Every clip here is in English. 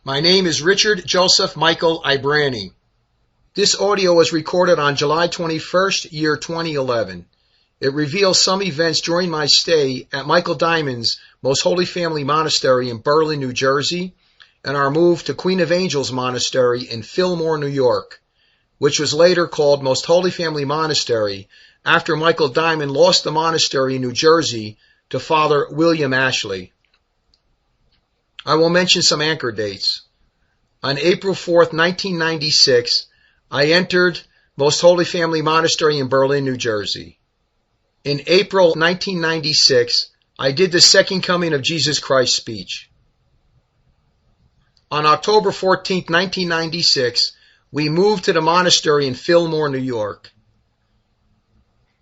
My name is Richard Joseph Michael Ibrayni. This audio was recorded on July 21st, year 2011. It reveals some events during my stay at Michael Dimond's Most Holy Family Monastery in Berlin, New Jersey, and our move to Queen of Angels Monastery in Fillmore, New York, which was later called Most Holy Family Monastery after Michael Dimond lost the monastery in New Jersey to Father William Ashley. I will mention some anchor dates. On April 4th, 1996, I entered Most Holy Family Monastery in Berlin, New Jersey. In April 1996, I did the Second Coming of Jesus Christ speech. On October 14th, 1996, we moved to the monastery in Fillmore, New York.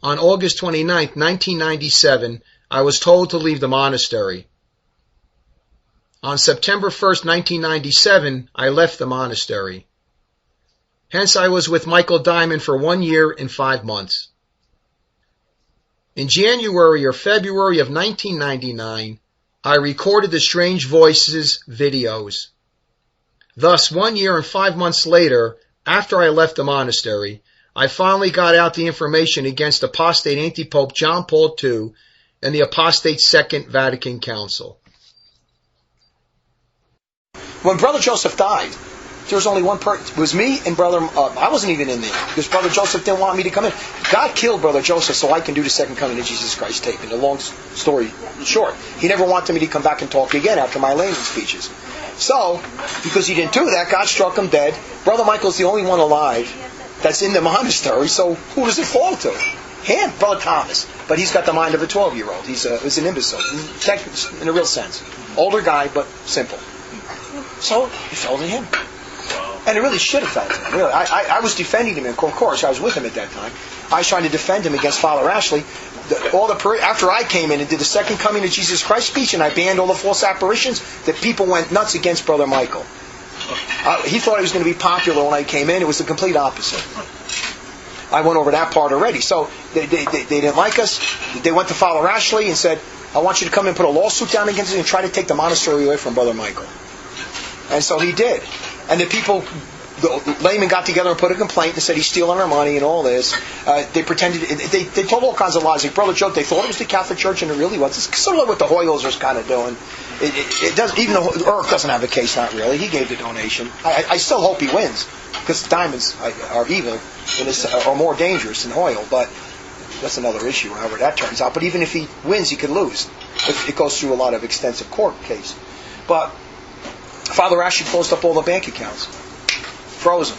On August 29th, 1997, I was told to leave the monastery. On September 1st, 1997, I left the monastery. Hence, I was with Michael Dimond for 1 year and 5 months. In January or February of 1999, I recorded the Strange Voices videos. Thus, 1 year and 5 months later, after I left the monastery, I finally got out the information against apostate anti-pope John Paul II and the apostate Second Vatican Council. When Brother Joseph died, there was only one person. It was me and Brother... I wasn't even in there because Brother Joseph didn't want me to come in. God killed Brother Joseph so I can do the Second Coming of Jesus Christ tape. And the long story short, he never wanted me to come back and talk again after my layman speeches. So, because he didn't do that, God struck him dead. Brother Michael's the only one alive that's in the monastery, so who does it fall to? Him, Brother Thomas. But he's got the mind of a 12-year-old. He's an imbecile, in a real sense. Older guy, but simple. So, it fell to him. And it really should have fell to him. Really. I was defending him, of course. I was with him at that time. I was trying to defend him against Father Ashley. After I came in and did the Second Coming of Jesus Christ speech, and I banned all the false apparitions, the people went nuts against Brother Michael. He thought he was going to be popular when I came in. It was the complete opposite. I went over that part already. So they didn't like us. They went to Father Ashley and said, I want you to come and put a lawsuit down against us and try to take the monastery away from Brother Michael. And so he did. And the laymen got together and put a complaint and said he's stealing our money and all this. They pretended, they told all kinds of lies. Like Brother Joe, they thought it was the Catholic Church and it really was. It's sort of like what the Hoyles are kind of doing. It does, even though Irk doesn't have a case, not really. He gave the donation. I still hope he wins because Diamonds are evil and are more dangerous than Hoyle, but that's another issue, however that turns out. But even if he wins, he could lose. It goes through a lot of extensive court case. But Father Ashley closed up all the bank accounts. Froze them.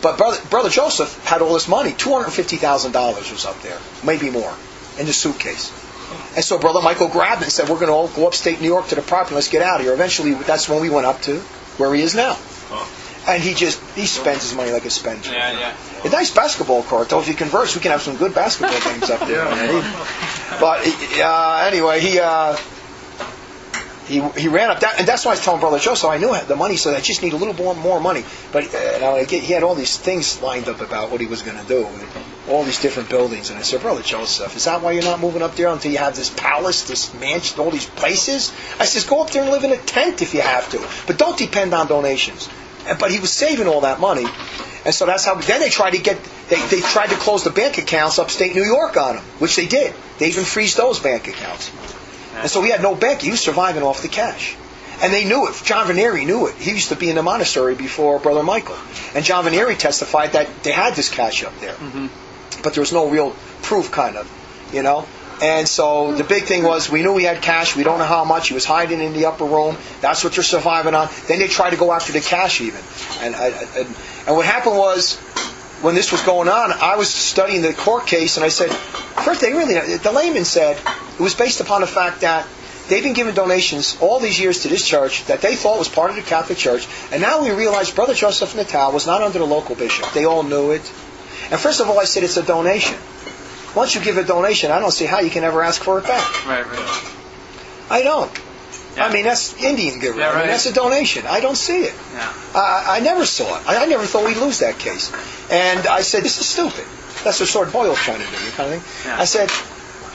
But Brother Joseph had all this money. $250,000 was up there. Maybe more. In the suitcase. And so Brother Michael grabbed it and said, we're going to all go upstate New York to the property. Let's get out of here. Eventually, that's when we went up to where he is now. And he spends his money like a spendthrift. Yeah. A nice basketball court, though. If he converts, we can have some good basketball games up there. But anyway, he ran up that, and that's why I was telling Brother Joseph, I knew I had the money, so I just need a little more money. But he had all these things lined up about what he was going to do, and all these different buildings. And I said, Brother Joseph, is that why you're not moving up there until you have this palace, this mansion, all these places? I says, go up there and live in a tent if you have to, but don't depend on donations. But he was saving all that money, and so that's how. Then they tried to they tried to close the bank accounts upstate New York on him, which they did. They even freeze those bank accounts. And so he had no bank. He was surviving off the cash. And they knew it. John Veneri knew it. He used to be in the monastery before Brother Michael. And John Veneri testified that they had this cash up there. Mm-hmm. But there was no real proof, kind of, And so the big thing was, we knew we had cash. We don't know how much. He was hiding in the upper room. That's what they're surviving on. Then they tried to go after the cash even. And what happened was, when this was going on, I was studying the court case, and I said, first, the layman said it was based upon the fact that they've been giving donations all these years to this church that they thought was part of the Catholic Church, and now we realize Brother Joseph Natal was not under the local bishop. They all knew it. And first of all, I said it's a donation. Once you give a donation, I don't see how you can ever ask for it back. Right. I don't. Yeah. I mean, that's Indian giving. Yeah, right. I mean, that's a donation. I don't see it. Yeah. I never saw it. I never thought we'd lose that case. And I said, this is stupid. That's what Sword Boyle's trying to do, kind of thing. Yeah. I said,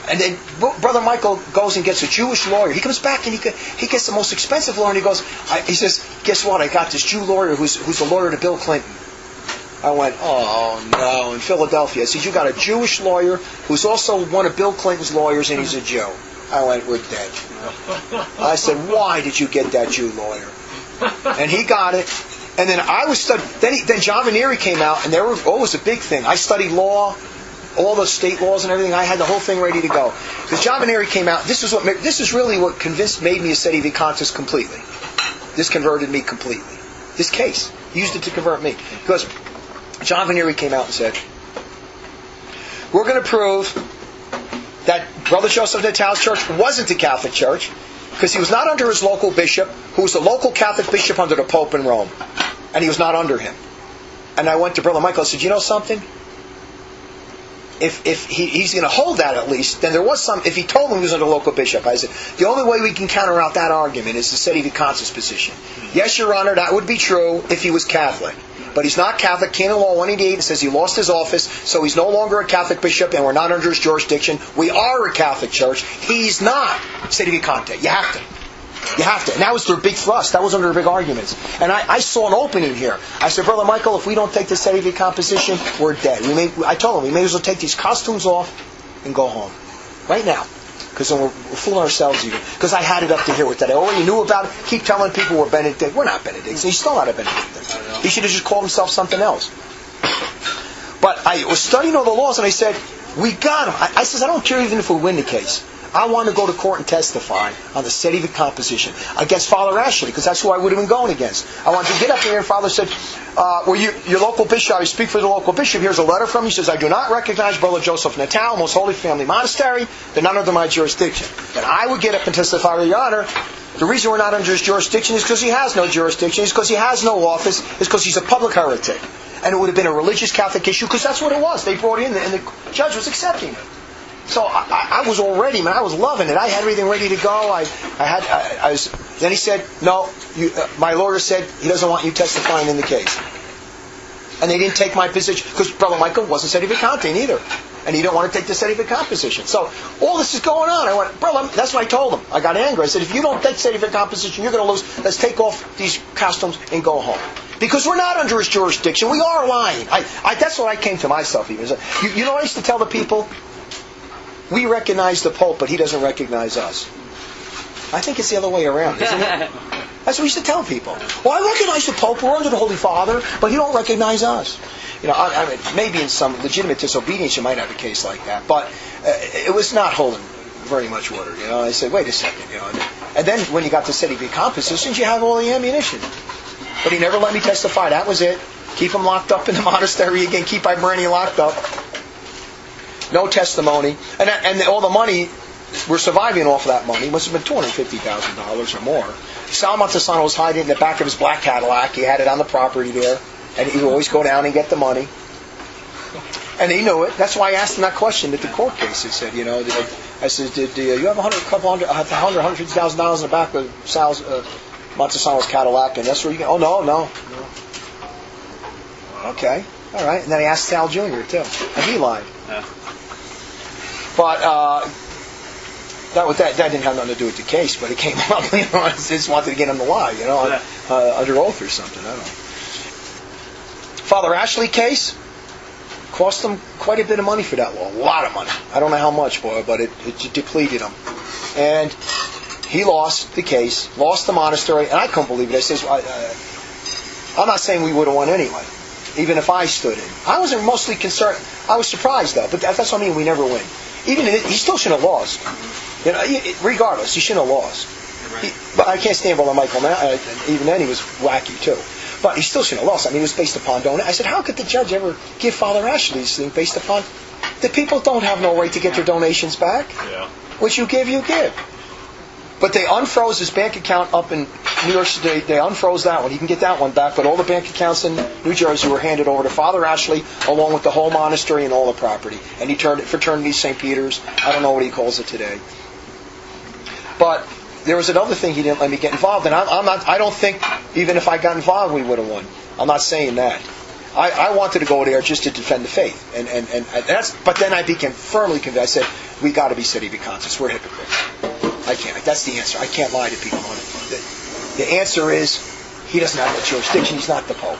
And then Brother Michael goes and gets a Jewish lawyer. He comes back and he gets the most expensive lawyer. And he says, guess what? I got this Jew lawyer who's a lawyer to Bill Clinton. I went, oh no, in Philadelphia. I said, you got a Jewish lawyer who's also one of Bill Clinton's lawyers, and he's a Jew. I went, we're dead. I said, why did you get that Jew lawyer? And he got it. And then I was studying. Then John Vanieri came out, and it was a big thing. I studied law, all the state laws and everything. I had the whole thing ready to go. Because John Vanieri came out. This is really what made me a Sede vacantist completely. This converted me completely. This case used it to convert me. Because John Vanieri came out and said, we're going to prove that Brother Joseph Natale's church wasn't a Catholic church, because he was not under his local bishop, who was the local Catholic bishop under the Pope in Rome. And he was not under him. And I went to Brother Michael and said, you know something? If he's going to hold that at least, then there was some, if he told him he was under the local bishop, I said, the only way we can counter out that argument is the Sede vacantist position. Yes, Your Honor, that would be true if he was Catholic. But he's not Catholic. Canon Law 188 says he lost his office, so he's no longer a Catholic bishop, and we're not under his jurisdiction. We are a Catholic church. He's not Sede vacante. You have to. And that was their big thrust. That was one of their big arguments. And I saw an opening here. I said, Brother Michael, if we don't take the Sede vacant position, we're dead. I told him, we may as well take these costumes off and go home. Right now. Because we're fooling ourselves even. Because I had it up to here with that. I already knew about it. Keep telling people we're Benedict. We're not Benedicts. He's still not a Benedictine. He should have just called himself something else. But I was studying all the laws, and I said, we got him. I said, I don't care even if we win the case. I want to go to court and testify on the Sede vacant position against Father Ashley, because that's who I would have been going against. I wanted to get up there, and Father said, your local bishop, I speak for the local bishop, here's a letter from him. He says, I do not recognize Brother Joseph Natale, Most Holy Family Monastery. They're not under my jurisdiction. And I would get up and testify to Your Honor. The reason we're not under his jurisdiction is because he has no jurisdiction, it's because he has no office, it's because he's a public heretic. And it would have been a religious Catholic issue, because that's what it was. They brought it in, and the judge was accepting it. So I was already, I was loving it. I had everything ready to go. Then he said, no, my lawyer said he doesn't want you testifying in the case. And they didn't take my position, because Brother Michael wasn't Sede vacante either. And he didn't want to take the Sede vacant position. So all this is going on. I went, Brother, that's what I told him. I got angry. I said, if you don't take Sede vacant position, you're going to lose. Let's take off these costumes and go home. Because we're not under his jurisdiction. We are lying. That's what I came to myself even. You know what I used to tell the people? We recognize the Pope, but he doesn't recognize us. I think it's the other way around, isn't it? That's what we used to tell people. Well, I recognize the Pope, we're under the Holy Father, but he don't recognize us. I mean, maybe in some legitimate disobedience you might have a case like that, but it was not holding very much water. I said, wait a second. And then when you got to Sede vacant positions, you have all the ammunition. But he never let me testify. That was it. Keep him locked up in the monastery again. Keep Ibranyi locked up. No testimony. And all the money, we're surviving off of that money. It must have been $250,000 or more. Sal Montesano was hiding in the back of his black Cadillac. He had it on the property there. And he would always go down and get the money. And he knew it. That's why I asked him that question at the court case. He said, I said, did you have $150,000 in the back of Sal's Montesano's Cadillac? And that's where you get. Oh, no. Okay. All right. And then I asked Sal Jr. too. And he lied. Yeah. But that didn't have nothing to do with the case, but it came up. I just wanted to get him to lie, under oath or something. I don't know. Father Ashley case cost him quite a bit of money for that law. A lot of money. I don't know how much, boy, but it depleted him. And he lost the case, lost the monastery, and I couldn't believe it. I says, I'm not saying we would have won anyway, even if I stood in. I wasn't mostly concerned. I was surprised, though, but that's what I mean, we never win. Even he still shouldn't have lost. Regardless, he shouldn't have lost. But I can't stand Brother Michael now. Even then, he was wacky, too. But he still shouldn't have lost. I mean, it was based upon donation. I said, how could the judge ever give Father Ashley this thing based upon... The people don't have no right to get their donations back. Yeah. What you give, you give. But they unfroze his bank account up in New York City. They unfroze that one. He can get that one back. But all the bank accounts in New Jersey were handed over to Father Ashley, along with the whole monastery and all the property. And he turned it Fraternity St. Peter's. I don't know what he calls it today. But there was another thing he didn't let me get involved in. I don't think, even if I got involved, we would have won. I'm not saying that. I wanted to go there just to defend the faith, and that's. But then I became firmly convinced. I said, we got to be Sede vacantist. We're hypocrites. I can't. That's the answer. I can't lie to people. The answer is, he doesn't have no jurisdiction. He's not the Pope.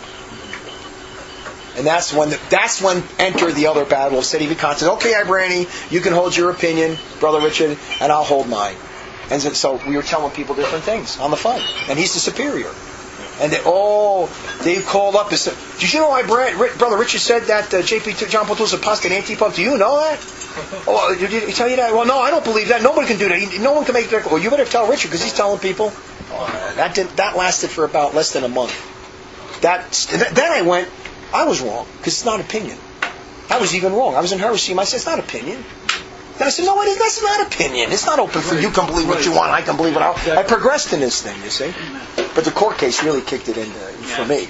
And that's when enter the other battle of Sede vacantist. Okay, Ibranyi, you can hold your opinion, Brother Richard, and I'll hold mine. And so we were telling people different things on the phone, and he's the superior. And they called up and said, "Did you know Brother Richard said that J.P. John Paul II was apostate anti-pope? Do you know that? Oh, did he tell you that? Well, no, I don't believe that. Nobody can do that. No one can make that. Well, you better tell Richard because he's telling people." That lasted for about less than a month. Then I went, I was wrong because it's not opinion. I was even wrong. I was in heresy. I said, it's not opinion. Then I said, no, that's not opinion. It's not open for you can believe what you want. I can believe what I progressed in this thing, you see. But the court case really kicked it in for me.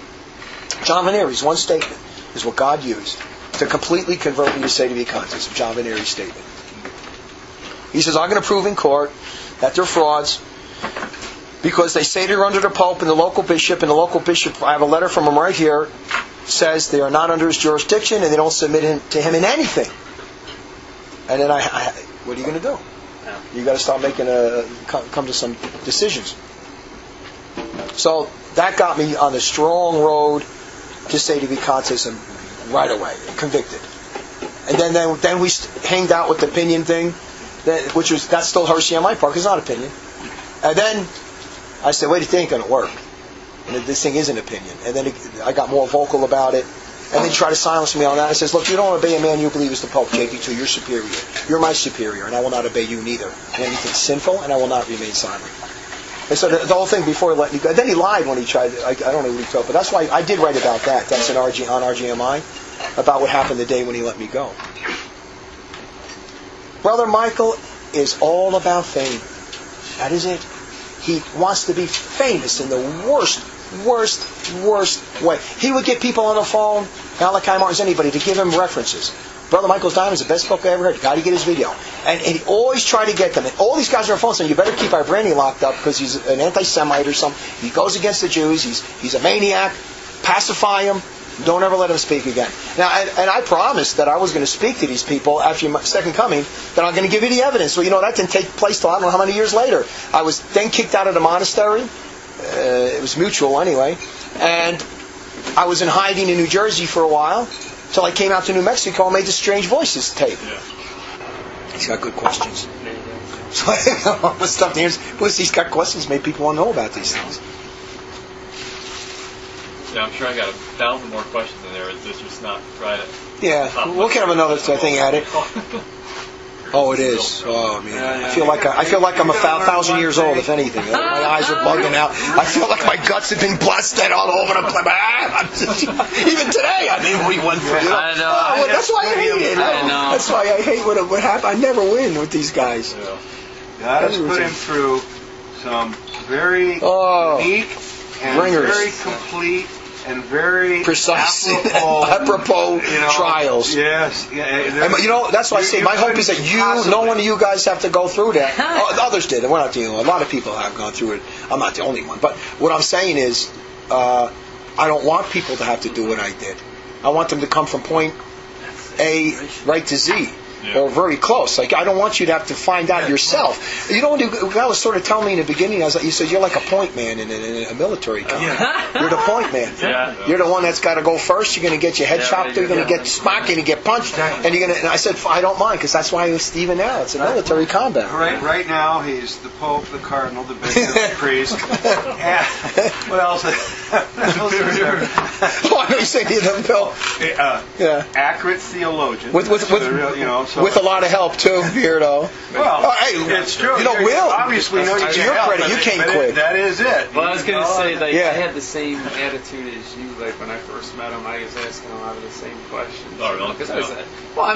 John Veneri's one statement is what God used to completely convert me to Sede vacantist. John Veneri's statement. He says, I'm going to prove in court that they're frauds because they say they're under the Pope and the local bishop, I have a letter from him right here, says they are not under his jurisdiction and they don't submit to him in anything. And then what are you going to do? You got to start come to some decisions. So that got me on a strong road to Sede vacantism right away, convicted. And then we hanged out with the opinion thing, that's still heresy on my part because it's not opinion. And then I said, wait, it ain't going to work. And this thing is an opinion. And then I got more vocal about it. And they try to silence me on that. I says, look, you don't obey a man you believe is the Pope, JP2. You're superior. You're my superior, and I will not obey you neither. And anything sinful, and I will not remain silent. And so the whole thing before he let me go. Then he lied when he tried. I don't know what he told, but that's why I did write about that. That's on RGMI, about what happened the day when he let me go. Brother Michael is all about fame. That is it. He wants to be famous in the worst way. He would get people on the phone, Malachi Martin's anybody, to give him references. Brother Michael's Diamond is the best book I ever heard. Got to get his video. And he always tried to get them. And all these guys are on the phone saying, you better keep Ibranyi locked up because he's an anti-Semite or something. He goes against the Jews. He's a maniac. Pacify him. Don't ever let him speak again. Now, and I promised that I was going to speak to these people after my second coming, that I'm going to give you the evidence. Well, that didn't take place till I don't know how many years later. I was then kicked out of the monastery. It was mutual anyway. And I was in hiding in New Jersey for a while, till I came out to New Mexico and made the Strange Voices tape. Yeah. He's got good questions. So all the stuff there, plus he's got questions, made people want to know about these things. Yeah, I'm sure I got 1,000 more questions in there. It's just not right. Yeah, we'll have another thing at it. Oh, it is. Oh, man. I feel like I'm 1,000 years old, if anything. My eyes are bugging out. I feel like my guts have been blasted all over the place. Even today, I mean, we went through. I know. That's why I hate it. I know. That's why I hate what happened. I never win with these guys. Yeah. God has put him through some very unique and very complete and very precise, apropos trials. Yes. Yeah, and, that's why I say my hope is that no one of you guys have to go through that. Others did, and we're not the only one. A lot of people have gone through it. I'm not the only one. But what I'm saying is, I don't want people to have to do what I did. I want them to come from point A right to Z. Yeah. Or very close. Like, I don't want you to have to find out yourself. You know what God was sort of telling me in the beginning? You said you're like a point man in a military camp. Yeah. You're the point man. Yeah. You're the one that's got to go first. You're going to get your head chopped. You're going to get smacked. You're going to get punched. And you're going to. And I said, I don't mind because that's why even now it's a military combat. Right now he's the Pope, the Cardinal, the Bishop, the priest. What else? I know you say the Bill. Accurate theologian. With a lot of help too, Beardo. Well, it's true. Will. Obviously, know you to can your help, credit, you came quick. That is it. Well, I was going to say, I had the same attitude as you. Like when I first met him, I was asking a lot of the same questions. Oh, really? Because I was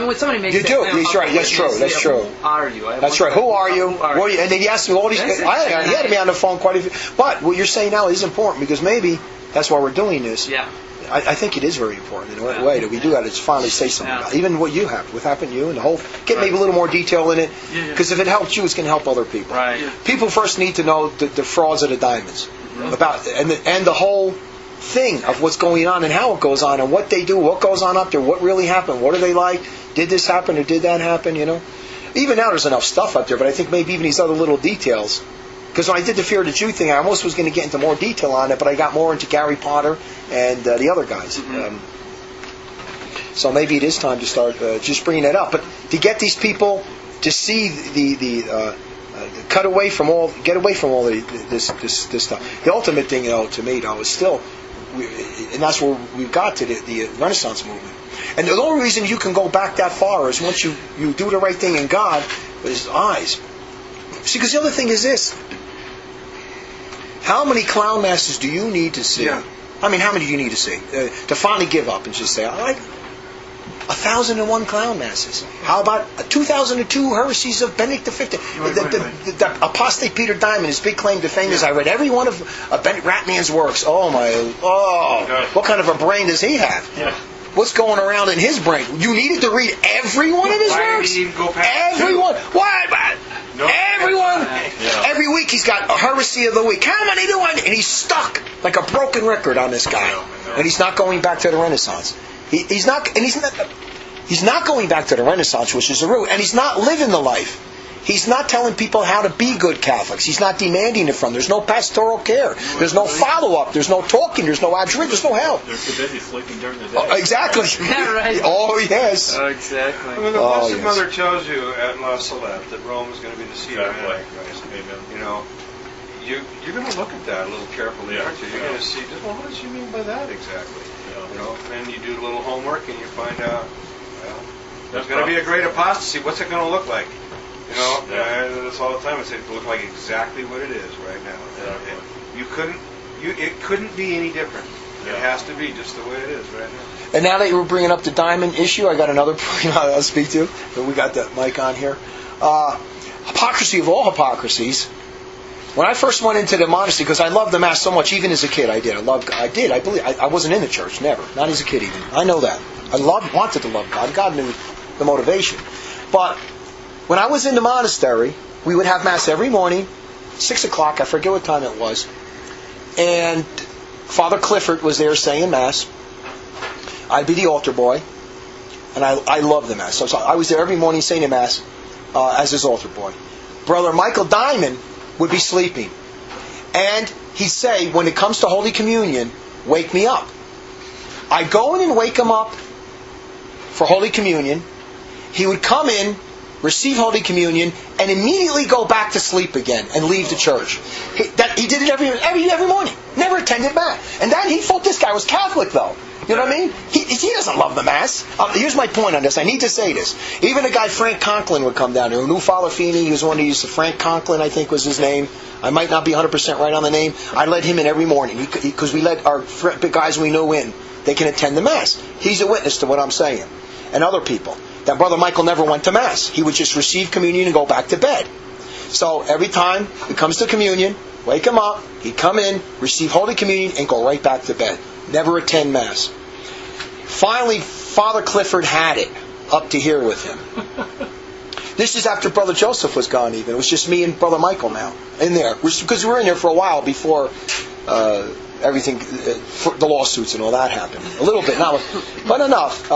when somebody makes you do. That's right. That's true. That's true. Who are you? That's right. Who are you? And then he asked me all these. He had me on the phone quite a few. But what you're saying now is important because maybe that's why we're doing this. Yeah. I think it is very important in a way that we do that. It's finally say something about it. Even what happened to you, and the whole. Get maybe a little more detail in it, because if it helps you, it's going to help other people. Right. People first need to know the frauds of the diamonds, about and the whole thing of what's going on and how it goes on and what they do, what goes on up there, what really happened, what are they like, did this happen or did that happen, Even now there's enough stuff up there, but I think maybe even these other little details. Because when I did the Fear of the Jew thing, I almost was going to get into more detail on it, but I got more into Gary Potter and the other guys. So maybe it is time to start just bringing it up. But to get these people to see get away from all this stuff. The ultimate thing, to me, is still, and that's where we've got to the Renaissance movement. And the only reason you can go back that far is once you do the right thing in God with His eyes. See, because the other thing is this: how many clown masters do you need to see? Yeah. I mean, how many do you need to see to finally give up and just say, "I like 1,001 clown masses"? How about 2,002 heresies of Benedict XV? The apostate Peter Dimond, his big claim to fame is, "I read every one of Benedict Ratman's works." What kind of a brain does he have? Yeah. What's going around in his brain? You needed to read every one of his works? Did he even go past everyone. Why? No. Everyone. Yeah. Every week he's got a heresy of the week. How many do I? And he's stuck like a broken record on this guy. And he's not going back to the Renaissance. He's not going back to the Renaissance, which is the root. And he's not living the life. He's not telling people how to be good Catholics. He's not demanding it from them. There's no pastoral care. There's no follow-up. There's no talking. There's no adjuration. There's no help. They're too busy sleeping during the day. Exactly. Yeah, right. Oh, yes. Oh, exactly. I mean, the Blessed Mother tells you at La Salette that Rome is going to be the seat of Antichrist. Amen. You're going to look at that a little carefully, aren't you? You're going to see, well, what does she mean by that exactly? And you do a little homework and you find out, there's going to be a great apostasy. What's it going to look like? That's all the time. It look like exactly what it is right now. It couldn't be any different. It has to be just the way it is right now. And now that you were bringing up the Dimond issue, I got another point I'll speak to. We got the mic on here. Hypocrisy of all hypocrisies. When I first went into the monastery, because I loved the Mass so much, even as a kid, I did. I believe. I wasn't in the church, never. Not as a kid even. I know that. Wanted to love God. God knew the motivation. But when I was in the monastery, we would have Mass every morning, 6 o'clock, I forget what time it was. And Father Clifford was there saying Mass. I'd be the altar boy. And I loved the Mass. So I was there every morning saying the Mass as his altar boy. Brother Michael Dimond would be sleeping. And he'd say, when it comes to Holy Communion, wake me up. I'd go in and wake him up for Holy Communion. He would come in, receive Holy Communion, and immediately go back to sleep again and leave the church. He did it every morning. Never attended Mass. And then he thought this guy was Catholic, though. You know what I mean? He doesn't love the Mass. Here's my point on this. I need to say this. Even a guy, Frank Conklin, would come down there, who knew Father Feeney. He was one of these, Frank Conklin, I think was his name. I might not be 100% right on the name. I let him in every morning, because we let our guys we know in. They can attend the Mass. He's a witness to what I'm saying. And other people. That Brother Michael never went to Mass. He would just receive communion and go back to bed. So every time he comes to communion, wake him up, he'd come in, receive Holy Communion, and go right back to bed. Never attend Mass. Finally, Father Clifford had it up to here with him. This is after Brother Joseph was gone even. It was just me and Brother Michael now in there. Because we were in there for a while before everything, the lawsuits and all that happened. A little bit, but enough.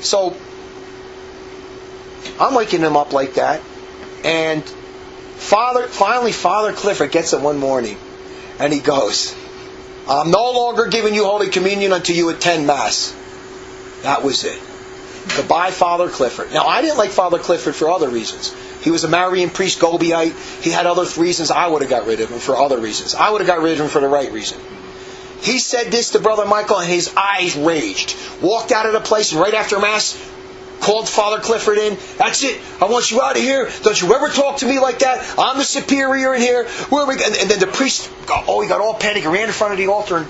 So I'm waking him up like that, and finally Father Clifford gets it one morning, and he goes, "I'm no longer giving you Holy Communion until you attend Mass." That was it. Goodbye, Father Clifford. Now, I didn't like Father Clifford for other reasons. He was a Marian priest, Gobiite. He had other reasons. I would have got rid of him for other reasons. I would have got rid of him for the right reason. He said this to Brother Michael, and his eyes raged. Walked out of the place, and right after Mass, called Father Clifford in. "That's it. I want you out of here. Don't you ever talk to me like that. I'm the superior in here." Where are we? And then the priest, he got all panicked. He ran in front of the altar and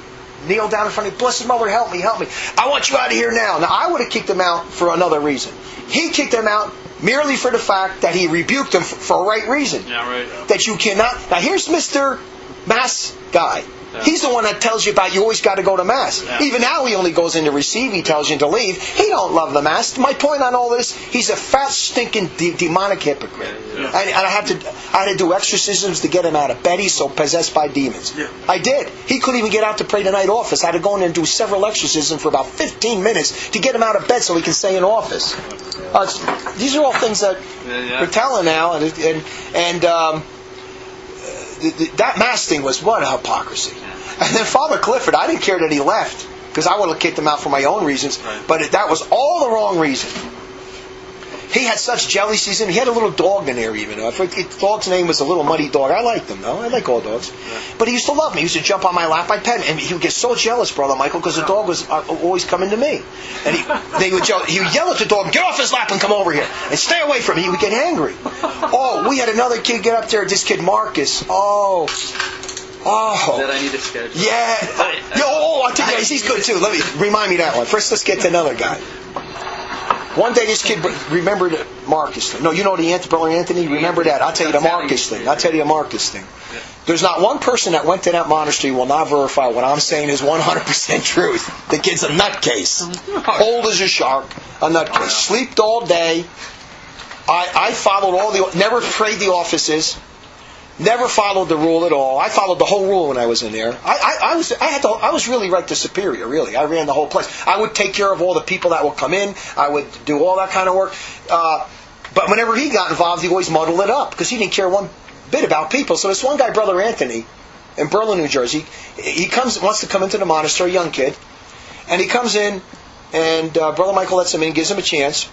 kneeled down in front of me. "Blessed Mother, help me. I want you out of here now." Now, I would have kicked him out for another reason. He kicked him out merely for the fact that he rebuked him for a right reason. Yeah, right. That you cannot... Now, here's Mr. Mass guy. He's the one that tells you about you always got to go to Mass. Even now he only goes in to receive, he tells you to leave. He don't love the Mass. My point on all this, he's a fat, stinking, demonic hypocrite. And I had to do exorcisms to get him out of bed. He's so possessed by demons. I did. He couldn't even get out to pray the night office. I had to go in and do several exorcisms for about 15 minutes to get him out of bed so he can stay in office. These are all things that we're telling now, and that Mass thing was what a hypocrisy. And then Father Clifford, I didn't care that he left, because I would have kicked him out for my own reasons, but that was all the wrong reason. He had such jealousies in him. He had a little dog in there even. The dog's name was a little muddy dog. I liked him though. I like all dogs. But he used to love me. He used to jump on my lap. I'd pet him. And he would get so jealous, Brother Michael, because the dog was always coming to me. And he would yell at the dog, get off his lap and come over here. And stay away from him. He would get angry. Oh, we had another kid get up there, this kid Marcus. Oh. That I need a schedule. Yeah. I think he's good too. Remind me that one. First, let's get to another guy. One day this kid remembered Marcus thing. No, you know the Brother Anthony? Remember that. I'll tell you the Marcus thing. There's not one person that went to that monastery will not verify what I'm saying is 100% truth. The kid's a nutcase. Old as a shark. A nutcase. Slept all day. I followed never prayed the offices. Never followed the rule at all. I followed the whole rule when I was in there. I was really right to superior, really. I ran the whole place. I would take care of all the people that would come in. I would do all that kind of work. But whenever he got involved, he always muddled it up because he didn't care one bit about people. So this one guy, Brother Anthony, in Berlin, New Jersey, wants to come into the monastery, young kid. And he comes in, and Brother Michael lets him in, gives him a chance.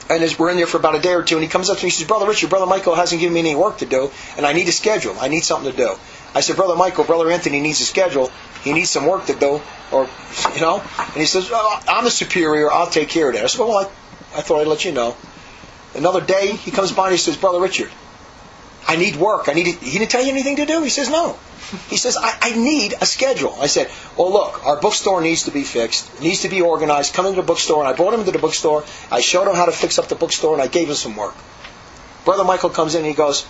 And we're in there for about a day or two, and he comes up to me and he says, Brother Richard, Brother Michael hasn't given me any work to do, and I need a schedule. I need something to do. I said, Brother Michael, Brother Anthony needs a schedule. He needs some work to do, And he says, I'm the superior. I'll take care of that. I said, well, I thought I'd let you know. Another day, he comes by and he says, Brother Richard, I need work. He didn't tell you anything to do? He says, no. He says, I need a schedule. I said, well, look, our bookstore needs to be fixed. It needs to be organized. Come into the bookstore. And I brought him to the bookstore. I showed him how to fix up the bookstore, and I gave him some work. Brother Michael comes in and he goes,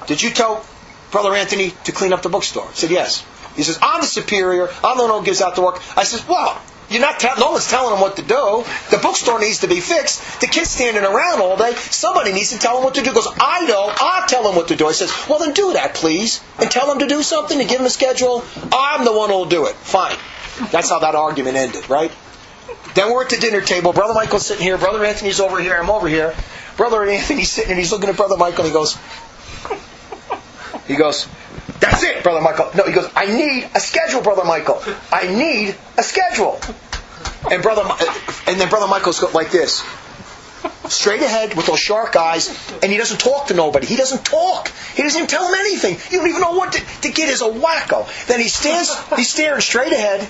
did you tell Brother Anthony to clean up the bookstore? I said, yes. He says, I'm the superior. I'm the one who gives out the work. I said, well, no one's telling him what to do. The bookstore needs to be fixed. The kid's standing around all day. Somebody needs to tell him what to do. He goes, I know. I'll tell him what to do. I says, well, then do that, please. And tell him to do something and give him a schedule. I'm the one who'll do it. Fine. That's how that argument ended, right? Then we're at the dinner table. Brother Michael's sitting here. Brother Anthony's over here. I'm over here. Brother Anthony's sitting and he's looking at Brother Michael and he goes, that's it, Brother Michael. No, he goes, I need a schedule, Brother Michael. I need a schedule. And then Brother Michael's like this, straight ahead with those shark eyes, and he doesn't talk to nobody. He doesn't talk. He doesn't even tell him anything. You don't even know what to get is a wacko. Then he's staring straight ahead.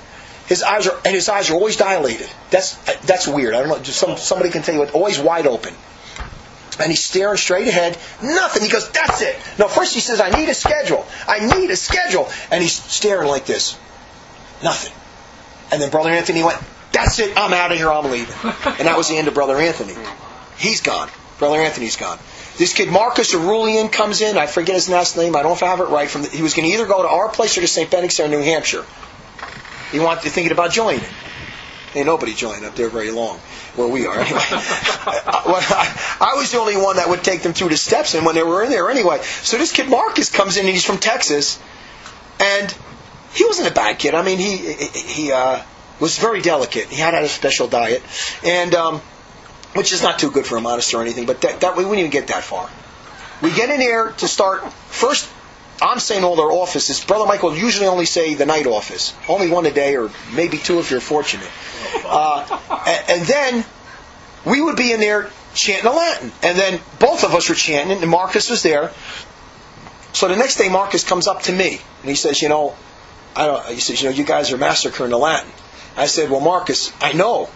His eyes are always dilated. That's weird. I don't know. Somebody can tell you, always wide open. And he's staring straight ahead. Nothing. He goes, that's it. No, first he says, I need a schedule. I need a schedule. And he's staring like this. Nothing. And then Brother Anthony went, that's it. I'm out of here. I'm leaving. And that was the end of Brother Anthony. He's gone. Brother Anthony's gone. This kid Marcus Aurelian comes in. I forget his last name. I don't know if I have it right. He was going to either go to our place or to St. Benedict's in New Hampshire. He wanted thinking about joining. Ain't nobody joined up there very long. Where we are, anyway. I was the only one that would take them through the steps, and when they were in there anyway. So this kid Marcus comes in, and he's from Texas, and he wasn't a bad kid. I mean, he was very delicate. He had a special diet, and which is not too good for a monastery or anything, but that we wouldn't even get that far. We get in there to start, first, I'm saying all their offices. Brother Michael will usually only say the night office. Only one a day, or maybe two if you're fortunate. And then we would be in there chanting the Latin. And then both of us were chanting, and Marcus was there. So the next day Marcus comes up to me, and he says, you guys are massacring the Latin. I said, well, Marcus, I don't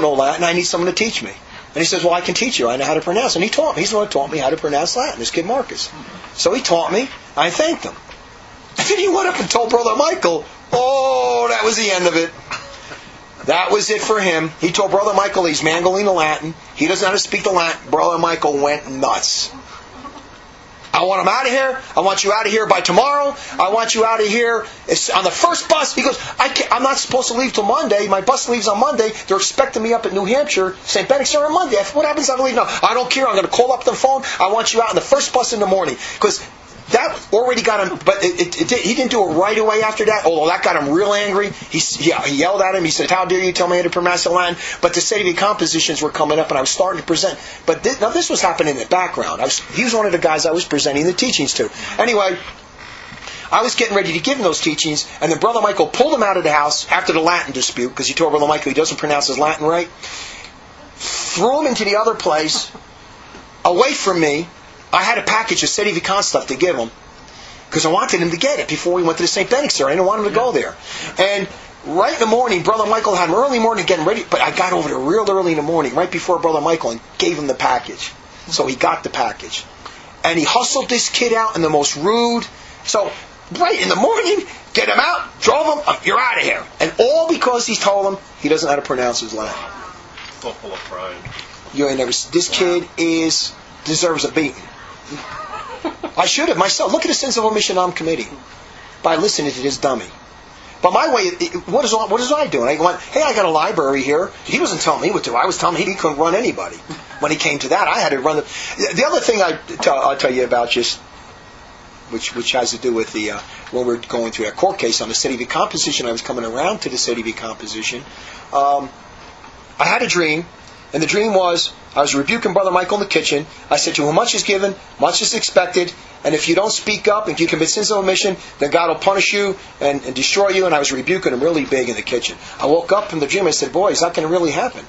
know Latin. I need someone to teach me. And he says, well, I can teach you. I know how to pronounce. And he taught me. He's the one who taught me how to pronounce Latin, this kid Marcus. So he taught me. I thanked him. And then he went up and told Brother Michael, that was the end of it. That was it for him. He told Brother Michael he's mangling the Latin. He doesn't know how to speak the Latin. Brother Michael went nuts. I want them out of here. I want you out of here by tomorrow. I want you out of here on the first bus. He goes, I'm not supposed to leave till Monday. My bus leaves on Monday. They're expecting me up at New Hampshire, St. Benedict's on Monday. What happens if I leave now? I don't care. I'm going to call up the phone. I want you out on the first bus in the morning. Because that already got him, but he didn't do it right away after that, although that got him real angry. He yelled at him. He said, how dare you tell me how to pronounce the Latin? But the Sede compositions were coming up, and I was starting to present. But this was happening in the background. He was one of the guys I was presenting the teachings to. Anyway, I was getting ready to give him those teachings, and then Brother Michael pulled him out of the house after the Latin dispute, because he told Brother Michael he doesn't pronounce his Latin right. Threw him into the other place, away from me. I had a package of Sede Vicant stuff to give him because I wanted him to get it before we went to the St. Benedict's there. I didn't want him to go there. And right in the morning, Brother Michael had him early morning getting ready, but I got over there real early in the morning, right before Brother Michael, and gave him the package. So he got the package. And he hustled this kid out in the most rude. So right in the morning, get him out, drove him, you're out of here. And all because he told him he doesn't know how to pronounce his Latin. So full of pride. You ain't never. This kid deserves a beating. I should have myself. Look at the sins of omission I'm committing by listening to this dummy. But my way, what is I doing? I went, hey, I got a library here. He wasn't telling me what to do. I was telling him he couldn't run anybody. When he came to that, I had to run the other thing I'll tell you about, just which has to do with the when we're going through that court case on the Sede composition. I was coming around to the Sede composition. I had a dream. And the dream was, I was rebuking Brother Michael in the kitchen. I said to him, much is given, much is expected. And if you don't speak up, if you commit sins of omission, then God will punish you and destroy you. And I was rebuking him really big in the kitchen. I woke up from the dream and I said, boy, is that going to really happen?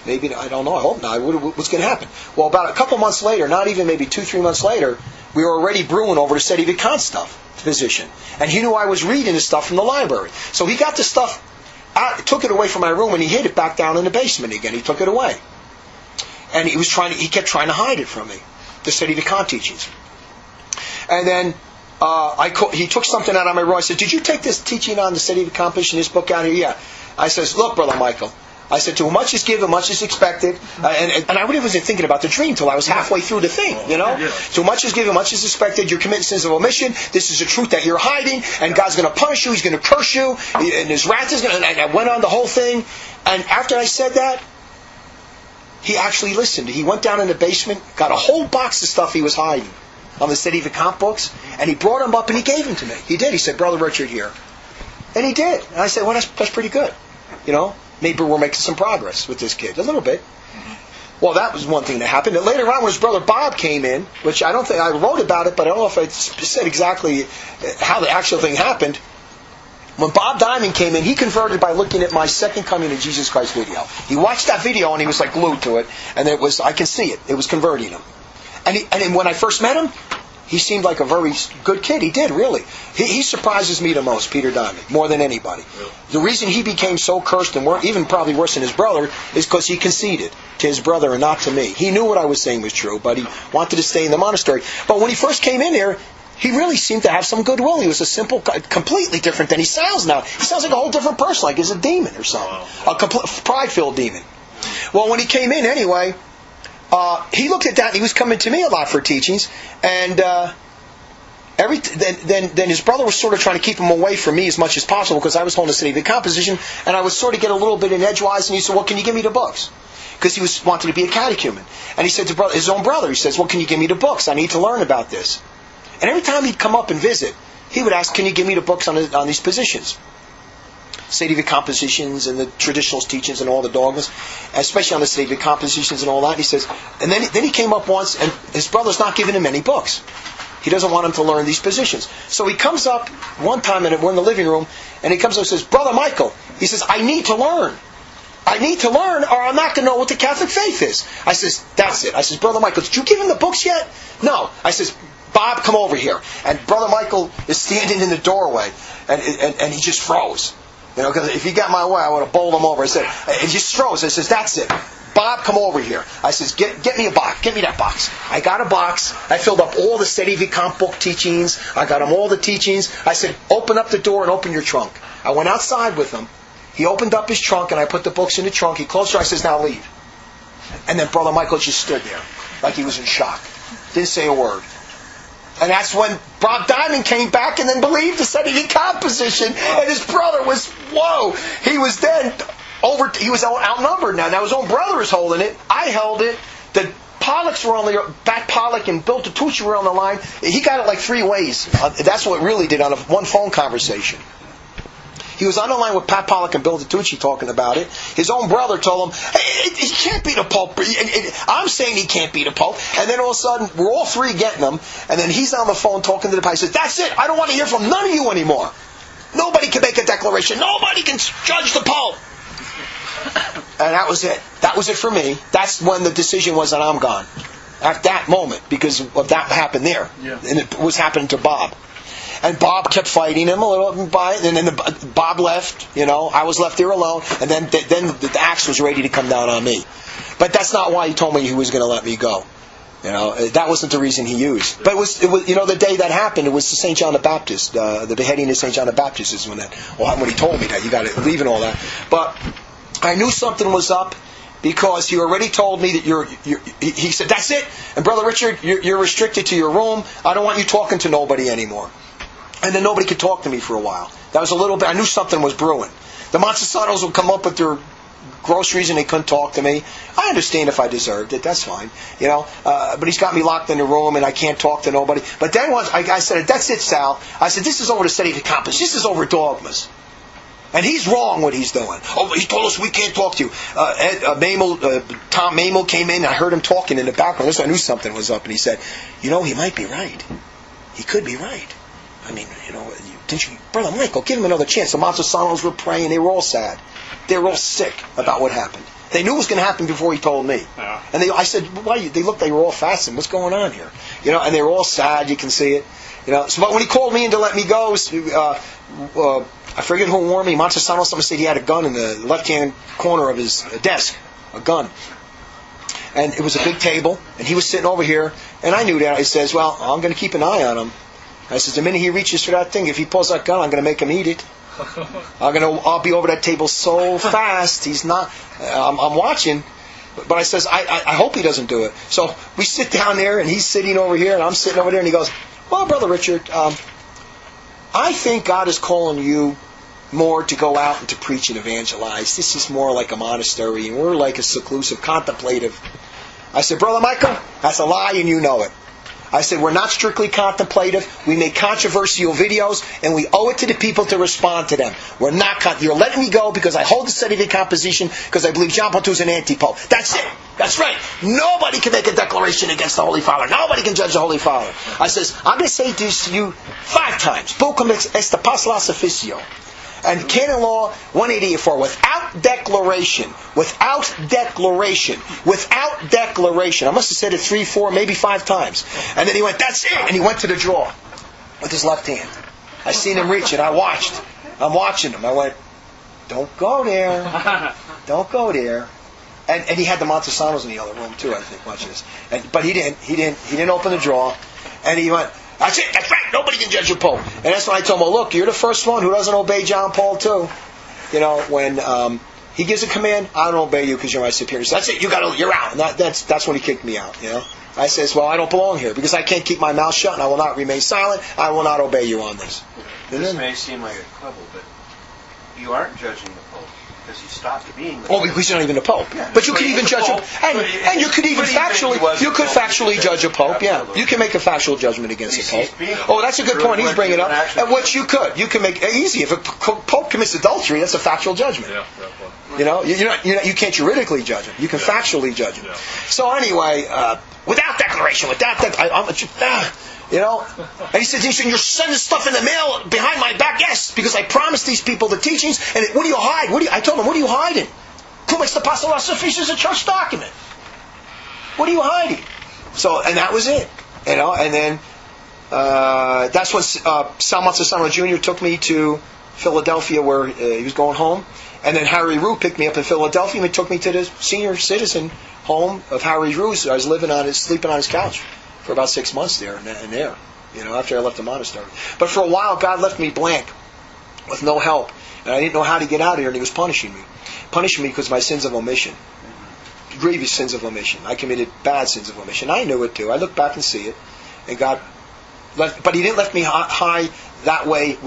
Maybe, I don't know, I hope not. What's going to happen? Well, about a couple months later, not even maybe 2-3 months later, we were already brewing over the Sede Vicant stuff, position. And he knew I was reading the stuff from the library. So he got the stuff, took it away from my room, and he hid it back down in the basement again. He took it away. And he kept trying to hide it from me, the Sede Vicant teachings. And then he took something out of my room. I said, did you take this teaching on the Sede Vicant in this book out here? Yeah. I says, look, Brother Michael. I said, to whom much is given, much is expected. And I really wasn't thinking about the dream until I was halfway through the thing, you know? To whom much is given, much is expected. You're committing sins of omission. This is a truth that you're hiding. And God's going to punish you. He's going to curse you. And His wrath is going to... And I went on the whole thing. And after I said that, he actually listened. He went down in the basement, got a whole box of stuff he was hiding on the Sede Vicant books. And he brought them up and he gave them to me. He did. He said, Brother Richard here. And he did. And I said, well, that's pretty good. You know? Maybe we're making some progress with this kid. A little bit. Well, that was one thing that happened. And later on, when his brother Bob came in, which I don't think I wrote about it, but I don't know if I said exactly how the actual thing happened. When Bob Dimond came in, he converted by looking at my Second Coming of Jesus Christ video. He watched that video and he was like glued to it. And I can see it. It was converting him. And when I first met him, he seemed like a very good kid. He did, really. He surprises me the most, Peter Dimond, more than anybody. Really? The reason he became so cursed and even probably worse than his brother is because he conceded to his brother and not to me. He knew what I was saying was true, but he wanted to stay in the monastery. But when he first came in here, he really seemed to have some goodwill. He was a simple, completely different than he sounds now. He sounds like a whole different person, like he's a demon or something. Wow. A pride-filled demon. Well, when he came in anyway... he looked at that and he was coming to me a lot for teachings, and then his brother was sort of trying to keep him away from me as much as possible because I was holding a Sede Vicant composition, and I would sort of get a little bit in edgewise, and he said, well, can you give me the books? Because he wanted to be a catechumen. And he said to his own brother, he says, well, can you give me the books? I need to learn about this. And every time he'd come up and visit, he would ask, can you give me the books on these positions? Sede Vicant positions and the traditionalist teachings and all the dogmas, especially on the Sede Vicant positions and all that. He says, and then he came up once, and his brother's not giving him any books. He doesn't want him to learn these positions. So he comes up one time, and we're in the living room, and he comes up and says, Brother Michael, he says, I need to learn. I need to learn, or I'm not going to know what the Catholic faith is. I says, that's it. I says, Brother Michael, did you give him the books yet? No. I says, Bob, come over here. And Brother Michael is standing in the doorway, and he just froze. You know, because if he got my way, I would have bowled him over. I said, he just froze. I says, that's it. Bob, come over here. I says, get me a box. Get me that box. I got a box. I filled up all the Sede Vicant book teachings. I got him all the teachings. I said, open up the door and open your trunk. I went outside with him. He opened up his trunk, and I put the books in the trunk. He closed it. I says, now leave. And then Brother Michael just stood there like he was in shock. Didn't say a word. And that's when Bob Dimond came back and then believed the Sede and Co position. And his brother was, whoa, he was then he was outnumbered now. Now his own brother is holding it. I held it. The Pollocks were on the, Pat Pollock and Bill Tucci were on the line. He got it like 3 ways. That's what it really did on one phone conversation. He was on the line with Pat Pollock and Bill Tucci talking about it. His own brother told him, hey, he can't be the Pope. I'm saying he can't be the Pope. And then all of a sudden, we're all 3 getting him. And then he's on the phone talking to the Pope. He says, that's it. I don't want to hear from none of you anymore. Nobody can make a declaration. Nobody can judge the Pope. And that was it. That was it for me. That's when the decision was that I'm gone. At that moment, because of that happened there. Yeah. And it was happening to Bob. And Bob kept fighting him a little, and then Bob left. I was left there alone. And then the axe was ready to come down on me. But that's not why he told me he was going to let me go. That wasn't the reason he used. But it was the day that happened. It was the St. John the Baptist, the beheading of St. John the Baptist is when he told me that you got to leave and all that. But I knew something was up. Because he already told me that he said, that's it. And Brother Richard, you're restricted to your room. I don't want you talking to nobody anymore. And then nobody could talk to me for a while. That was a little bit, I knew something was brewing. The Montesanos would come up with their groceries and they couldn't talk to me. I understand if I deserved it, that's fine. But he's got me locked in the room and I can't talk to nobody. But then once I said, that's it, Sal. I said, this is over the Sede and Co. This is over dogmas. And he's wrong what he's doing. Oh, he told us we can't talk to you. Tom Mamel came in and I heard him talking in the background. So I knew something was up. And he said, he might be right. He could be right. I mean, didn't you, Brother Michael, give him another chance. The Montesanos were praying. They were all sad. They were all sick about what happened. They knew it was going to happen before he told me. Yeah. And I said, why? They looked, they were all fasting. What's going on here? And they were all sad. You can see it. So, but when he called me in to let me go, I forget who warned me. Montesano, someone said he had a gun in the left-hand corner of his desk. A gun. And it was a big table, and he was sitting over here, and I knew that. I says, well, I'm going to keep an eye on him. I says, the minute he reaches for that thing, if he pulls that gun, I'm going to make him eat it. I'll be over that table so fast. He's not. I'm watching. But I says, I hope he doesn't do it. So we sit down there, and he's sitting over here, and I'm sitting over there, and he goes, well, Brother Richard, I think God is calling you more to go out and to preach and evangelize. This is more like a monastery, and we're like a seclusive, contemplative. I said, Brother Michael, that's a lie, and you know it. I said, we're not strictly contemplative. We make controversial videos, and we owe it to the people to respond to them. We're not you're letting me go because I hold the Sede and Co position because I believe John Paul II is an anti-pope. That's it. That's right. Nobody can make a declaration against the Holy Father. Nobody can judge the Holy Father. I says, I'm going to say this to you 5 times. Bucum est apostolos officio. And Canon Law 184, without declaration. I must have said it 3, 4, maybe 5 times. And then he went, that's it. And he went to the drawer with his left hand. I seen him reach it. I'm watching him. I went, don't go there. Don't go there. And he had the Montesanos in the other room too, I think. Watch this. But he didn't open the drawer. And he went, that's it, that's right, nobody can judge a Pope. And that's when I told him, well, look, you're the first one who doesn't obey John Paul II. When he gives a command, I don't obey you because you're my superior. So that's it, you're out. And that's when he kicked me out, I says, well, I don't belong here because I can't keep my mouth shut and I will not remain silent. I will not obey you on this. This may seem like a quibble, but you aren't judging the Pope. Because he stopped being the Pope. Oh, because you're not even a Pope. Yeah. But you could even judge and you could even factually judge a Pope. Yeah, you can make a factual judgment against a Pope. Oh, that's a good point. He's bringing up, and which you can make easy. If a Pope commits adultery, that's a factual judgment. Yeah. You can't juridically judge him. You can factually judge him. Yeah. So anyway, without declaration, and he said, you're sending stuff in the mail behind my back. Yes, because I promised these people the teachings. And what do you hide? I told them, what are you hiding? Cum ex apostolos officiis is a church document. What are you hiding? So, and that was it. And then that's when Sal Montesanos Jr. took me to Philadelphia where he was going home. And then Harry Rue picked me up in Philadelphia and took me to the senior citizen home of Harry Rue. So I was sleeping on his couch for about 6 months there, after I left the monastery. But for a while, God left me blank, with no help. And I didn't know how to get out of here, and He was punishing me. Punishing me because of my sins of omission. Grievous sins of omission. I committed bad sins of omission. I knew it too. I look back and see it. And God But he didn't lift me high that way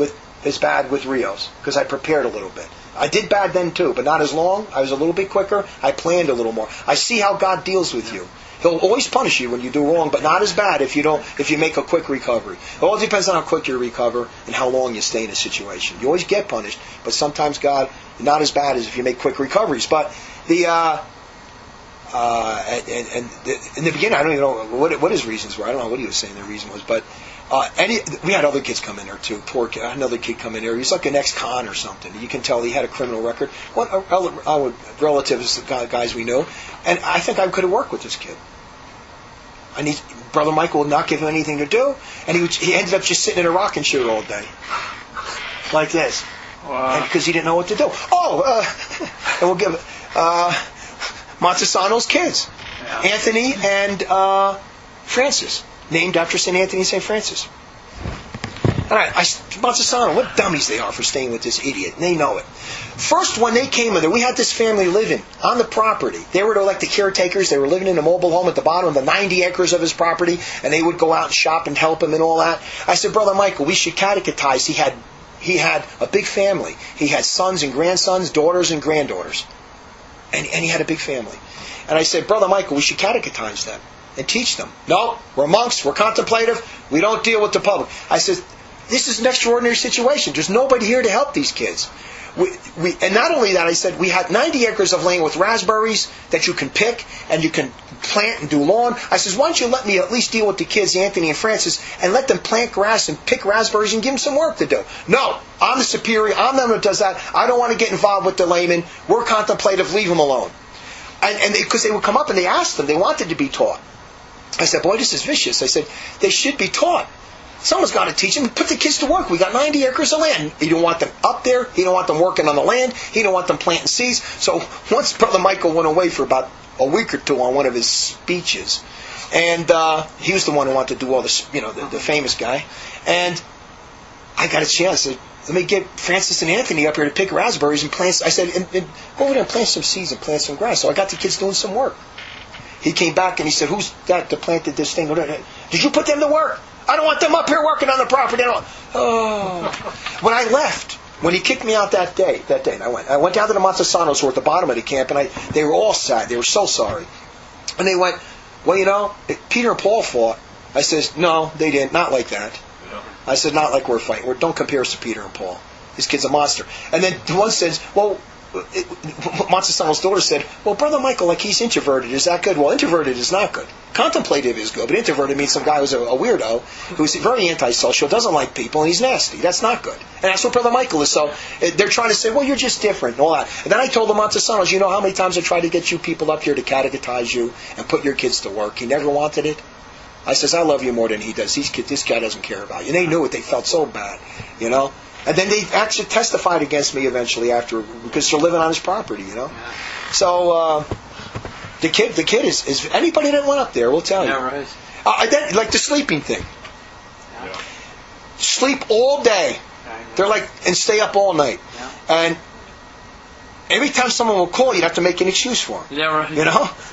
as bad with Rios, because I prepared a little bit. I did bad then too, but not as long. I was a little bit quicker. I planned a little more. I see how God deals with you. He'll always punish you when you do wrong, but not as bad if you make a quick recovery. It all depends on how quick you recover and how long you stay in a situation. You always get punished, but sometimes God, not as bad as if you make quick recoveries. But in the beginning, I don't even know what his reasons were. I don't know what he was saying the reason was, but we had other kids come in there too. Poor kid, another kid come in there. He was like an ex-con or something. You can tell he had a criminal record. Relatives, guys we knew, and I think I could have worked with this kid. Brother Michael would not give him anything to do, and he ended up just sitting in a rocking chair all day, like this, because he didn't know what to do. And we'll give Montesano's kids, Anthony and Francis, named after St. Anthony and St. Francis. All right, Montesano, what dummies they are for staying with this idiot. And they know it. First, when they came in there, we had this family living on the property. They were like the caretakers. They were living in a mobile home at the bottom of the 90 acres of his property, and they would go out and shop and help him and all that. I said, Brother Michael, we should catechize. He had a big family. He had sons and grandsons, daughters and granddaughters. And he had a big family. And I said, Brother Michael, we should catechize them and teach them. No, we're monks, we're contemplative, we don't deal with the public. I said, this is an extraordinary situation. There's nobody here to help these kids. And not only that, I said, we had 90 acres of land with raspberries that you can pick and you can plant and do lawn. I says, why don't you let me at least deal with the kids, Anthony and Francis, and let them plant grass and pick raspberries and give them some work to do. No, I'm the superior. I'm the one who does that. I don't want to get involved with the laymen. We're contemplative. Leave them alone. And because they would come up and they asked them, they wanted to be taught. I said, boy, this is vicious. I said, they should be taught. Someone's got to teach them. Put the kids to work. We got 90 acres of land. He don't want them up there. He don't want them working on the land. He don't want them planting seeds. So once Brother Michael went away for about a week or two on one of his speeches, and he was the one who wanted to do all this, the famous guy. And I got a chance. I said, let me get Francis and Anthony up here to pick raspberries and plant. I said, and go over there and plant some seeds and plant some grass. So I got the kids doing some work. He came back and he said, who's that planted this thing? Did you put them to work? I don't want them up here working on the property. When I left, when he kicked me out that day, and I went down to the Montesanos who were at the bottom of the camp, and they were all sad. They were so sorry. And they went, well, Peter and Paul fought. I says, no, they didn't. Not like that. I said, not like we're fighting. Don't compare us to Peter and Paul. This kid's a monster. And then one says, well, Montesano's daughter said, well, Brother Michael, like he's introverted, is that good? Well, introverted is not good. Contemplative is good, but introverted means some guy who's a weirdo, who's very antisocial, doesn't like people, and he's nasty. That's not good. And that's what Brother Michael is. So they're trying to say, well, you're just different and all that. And then I told the Montesanos, you know how many times I tried to get you people up here to catechize you and put your kids to work? He never wanted it. I says, I love you more than he does. This guy doesn't care about you. And they knew it. They felt so bad, And then they actually testified against me eventually after, because they're living on his property, So the kid is anybody that went up there will tell you. Yeah, right. Like the sleeping thing. Yeah. Sleep all day. They're like, and stay up all night. Yeah. And every time someone will call, you'd have to make an excuse for him. Yeah, right.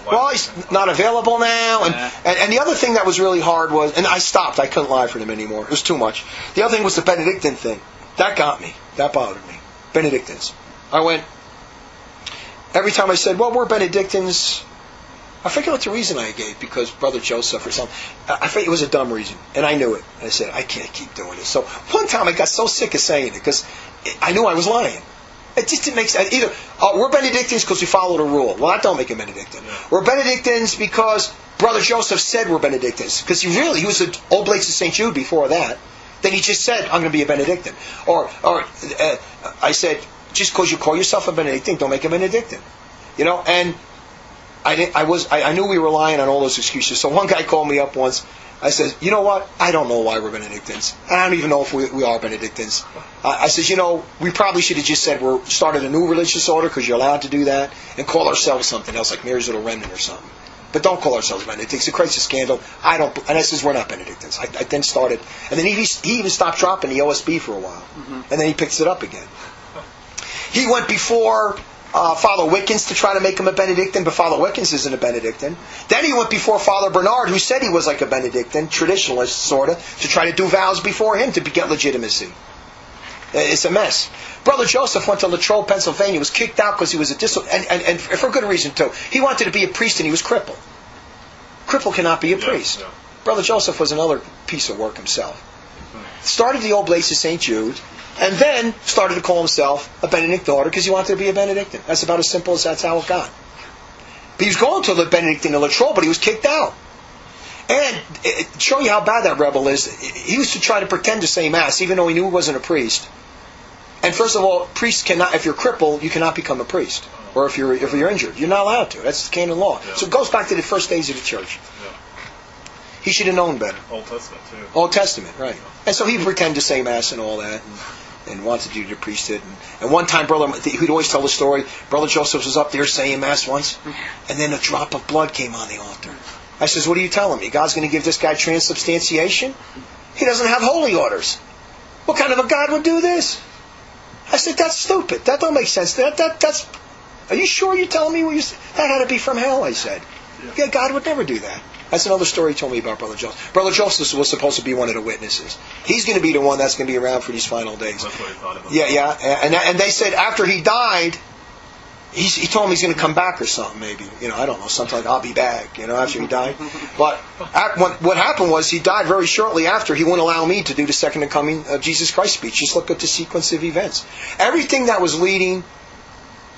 Well, he's not available now. And the other thing that was really hard was, and I stopped. I couldn't lie for them anymore. It was too much. The other thing was the Benedictine thing. That got me. That bothered me. Benedictines. I went, every time I said, well, we're Benedictines, I forget what the reason I gave, because Brother Joseph or something. I think it was a dumb reason, and I knew it. I said, I can't keep doing this. So one time I got so sick of saying it, because I knew I was lying. It just didn't make sense. Either, we're Benedictines because we follow the rule. Well, that don't make a Benedictine. Yeah. We're Benedictines because Brother Joseph said we're Benedictines. Because he was an Oblates of St. Jude before that. Then he just said, I'm going to be a Benedictine. Or I said, just because you call yourself a Benedictine, don't make a Benedictine. And I knew we were relying on all those excuses. So one guy called me up once. I said, you know what? I don't know why we're Benedictines. I don't even know if we are Benedictines. I said, we probably should have just said we're started a new religious order because you're allowed to do that, and call ourselves something else like Mary's Little Remnant or something. But don't call ourselves Benedictines. It creates a scandal. And I says, we're not Benedictines. I then started. And then he even stopped dropping the OSB for a while. Mm-hmm. And then he picks it up again. He went before Father Wickens to try to make him a Benedictine, but Father Wickens isn't a Benedictine. Then he went before Father Bernard, who said he was like a Benedictine, traditionalist sort of, to try to do vows before him to get legitimacy. It's a mess. Brother Joseph went to Latrobe, Pennsylvania, was kicked out because he was and for good reason too. He wanted to be a priest and he was crippled. Cripple cannot be a priest. Yeah. Brother Joseph was another piece of work himself. Started the Oblates of St. Jude, and then started to call himself a Benedictine order because he wanted to be a Benedictine. That's about as simple as that's how it got. But he was going to the Benedictine in Latrobe, but he was kicked out. And to show you how bad that rebel is, he used to try to pretend to say Mass, even though he knew he wasn't a priest. And first of all, priests cannot, if you're crippled, you cannot become a priest. Or if you're injured, you're not allowed to. That's the canon law. Yeah. So it goes back to the first days of the church. Yeah. He should have known better. Old Testament, too. Old Testament, right. And so he'd pretend to say Mass and all that, and wanted to do the priesthood. And one time, he'd always tell the story, Brother Joseph was up there saying Mass once, and then a drop of blood came on the altar. I says, what are you telling me? God's going to give this guy transubstantiation? He doesn't have holy orders. What kind of a God would do this? I said, that's stupid. That don't make sense. That's. Are you sure you're telling me what you said? That had to be from hell, I said. Yeah, God would never do that. That's another story he told me about Brother Joseph. Brother Joseph was supposed to be one of the witnesses. He's going to be the one that's going to be around for these final days. That's what he thought about. Yeah. And they said after he died, he told him he's going to come back or something, maybe. I don't know, something like, I'll be back, after he died. But what happened was he died very shortly after. He wouldn't allow me to do the second coming of Jesus Christ speech. Just look at the sequence of events. Everything that was leading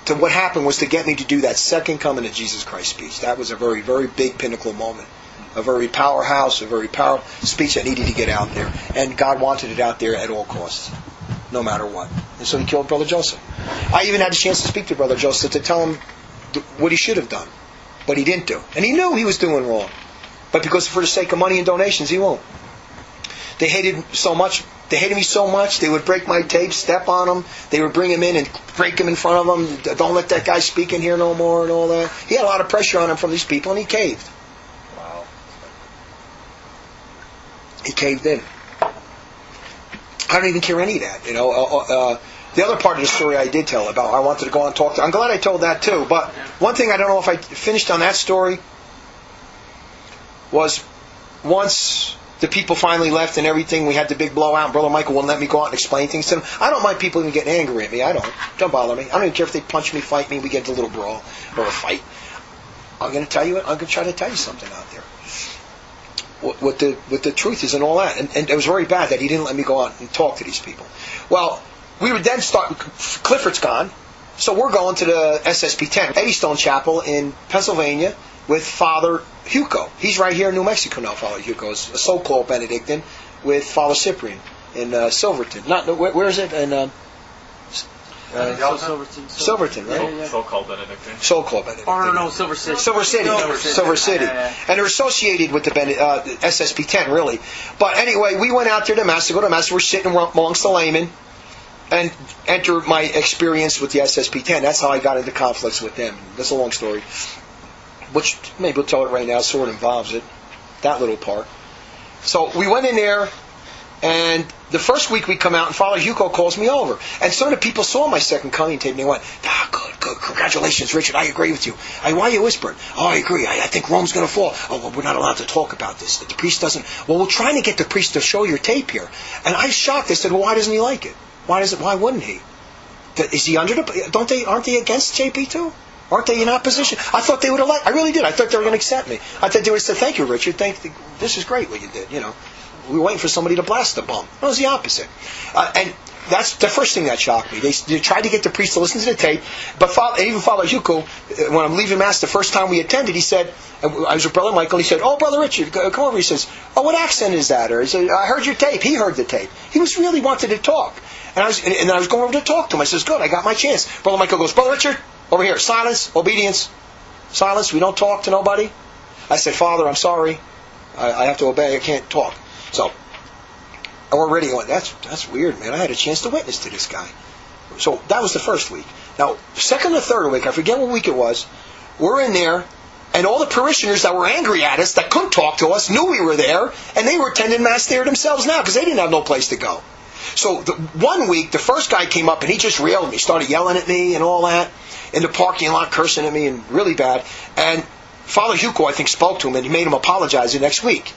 to what happened was to get me to do that second coming of Jesus Christ speech. That was a very, very big pinnacle moment. A very powerhouse, a very powerful speech that needed to get out there. And God wanted it out there at all costs, no matter what. And so he killed Brother Joseph. I even had a chance to speak to Brother Joseph to tell him what he should have done. But he didn't do. And he knew he was doing wrong. But because for the sake of money and donations, he won't. They hated me so much, they would break my tapes, step on them. They would bring him in and break him in front of them. Don't let that guy speak in here no more and all that. He had a lot of pressure on him from these people, and he caved. Wow. He caved in. I don't even care any of that. The other part of the story I did tell about, I wanted to go on and talk to. I'm glad I told that too. But one thing I don't know if I finished on that story was once the people finally left and everything, we had the big blowout, and Brother Michael wouldn't let me go out and explain things to them. I don't mind people even getting angry at me. I don't bother me. I don't even care if they punch me, fight me, we get into a little brawl or a fight. I'm going to try to tell you something out there. What the truth is and all that. And it was very bad that he didn't let me go out and talk to these people. Well, we would then start, Clifford's gone, so we're going to the SSP-10, Eddystone Chapel in Pennsylvania with Father Hugo. He's right here in New Mexico now, Father Hugo. Is a so-called Benedictine with Father Cyprian in Silverton. Where is it? In Silverton, right? Yeah. So-called Benedictine. So-called Benedictine. Oh, no, Silver City. Silver City. And they're associated with the SSP-10, really. But anyway, we went out there to Mass. To go to Mass, we're sitting amongst the laymen and enter my experience with the SSP-10. That's how I got into conflicts with them. That's a long story, which maybe we'll tell it right now. Sort of involves it, that little part. So we went in there, and the first week we come out, and Father Hugo calls me over. And some of the people saw my second coming tape, and they went, good, congratulations, Richard, I agree with you. Why are you whispering? Oh, I agree, I think Rome's going to fall. Oh, well, we're not allowed to talk about this. The priest doesn't. Well, we're trying to get the priest to show your tape here. And I was shocked. They said, well, why doesn't he like it? Why wouldn't he? Is he under the... Aren't they against JP too? Aren't they in opposition? I thought they would have liked... I really did. I thought they were going to accept me. I thought they would have said, thank you, Richard. This is great what you did, We were waiting for somebody to blast the bum. It was the opposite. And that's the first thing that shocked me. They tried to get the priest to listen to the tape, but even Father Hugo, when I'm leaving Mass the first time we attended, he said, I was with Brother Michael, and he said, oh, Brother Richard, come over. He says, oh, what accent is that? Or he said, I heard your tape. He heard the tape. He was really wanted to talk. And I was going over to talk to him. I says, good, I got my chance. Brother Michael goes, Brother Richard, over here, silence, obedience, silence, we don't talk to nobody. I said, Father, I'm sorry. I have to obey, I can't talk. So, already went, that's weird, man. I had a chance to witness to this guy. So, that was the first week. Now, second or third week, I forget what week it was, we're in there, and all the parishioners that were angry at us, that couldn't talk to us, knew we were there, and they were attending Mass there themselves now, because they didn't have no place to go. So one week, the first guy came up and he just railed me, started yelling at me and all that, in the parking lot, cursing at me and really bad. And Father Hugo, I think, spoke to him and he made him apologize the next week.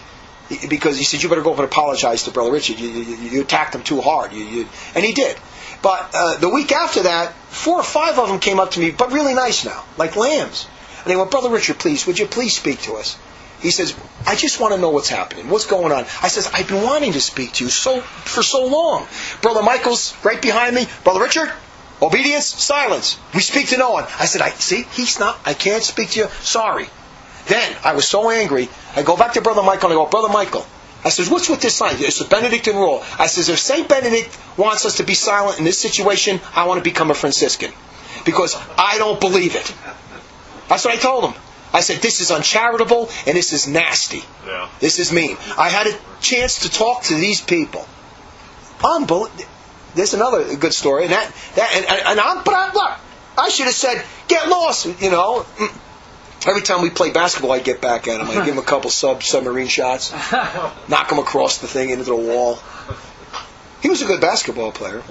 Because he said, you better go up and apologize to Brother Richard. You attacked him too hard. And he did. But the week after that, 4 or 5 of them came up to me, but really nice now, like lambs. And they went, Brother Richard, please, would you please speak to us? He says, I just want to know what's happening. What's going on? I says, I've been wanting to speak to you for so long. Brother Michael's right behind me. Brother Richard, obedience, silence. We speak to no one. I said, I can't speak to you. Sorry. Then I was so angry. I go back to Brother Michael and I go, Brother Michael, I says, what's with this sign? It's the Benedictine rule. I says, if St. Benedict wants us to be silent in this situation, I want to become a Franciscan. Because I don't believe it. That's what I told him. I said, this is uncharitable and this is nasty. Yeah. This is mean. I had a chance to talk to these people. There's another good story. And I should have said, get lost, Every time we play basketball, I'd get back at him. I'd give him a couple submarine shots, knock him across the thing into the wall. He was a good basketball player.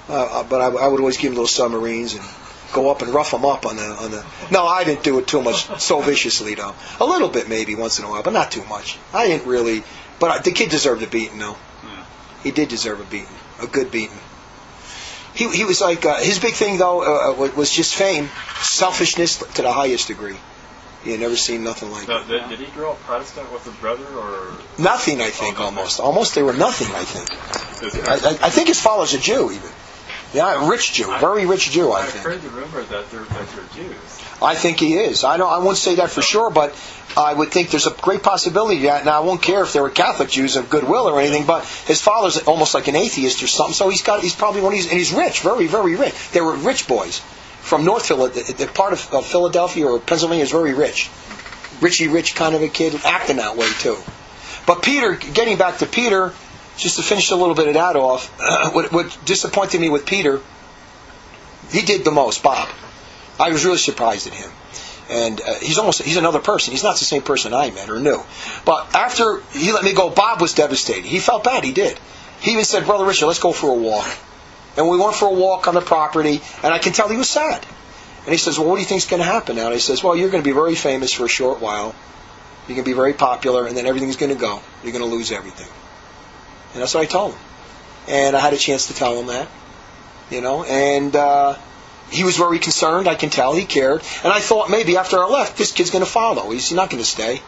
But I would always give him little submarines and go up and rough him up on the. No, I didn't do it too much, so viciously though. A little bit maybe once in a while, but not too much. I didn't really. But the kid deserved a beating though. He did deserve a beating, a good beating. He was like his big thing though was just fame, selfishness to the highest degree. He had never seen nothing like that. Did he grow up Protestant with his brother, or nothing? I think almost they were nothing. I think. I think his father's a Jew even. Yeah, a rich Jew, very rich Jew. I think. I've heard the rumor that they're Jews. I think he is. I won't say that for sure, but I would think there's a great possibility of that. Now, I won't care if they were Catholic Jews of goodwill or anything, but his father's almost like an atheist or something. So he's probably one of these, and he's rich, very, very rich. They were rich boys from North Philadelphia. The part of Philadelphia or Pennsylvania is very rich, richy rich kind of a kid, acting that way too. But Peter, getting back to Peter, just to finish a little bit of that off, what disappointed me with Peter, he did the most, Bob. I was really surprised at him. And he's another person. He's not the same person I met or knew. But after he let me go, Bob was devastated. He felt bad, he did. He even said, Brother Richard, let's go for a walk. And we went for a walk on the property, and I can tell he was sad. And he says, well, what do you think's going to happen now? And he says, well, you're going to be very famous for a short while. You're going to be very popular, and then everything's going to go. You're going to lose everything. And that's what I told him. And I had a chance to tell him that. And he was very concerned, I can tell. He cared. And I thought maybe after I left, this kid's going to follow. He's not going to stay.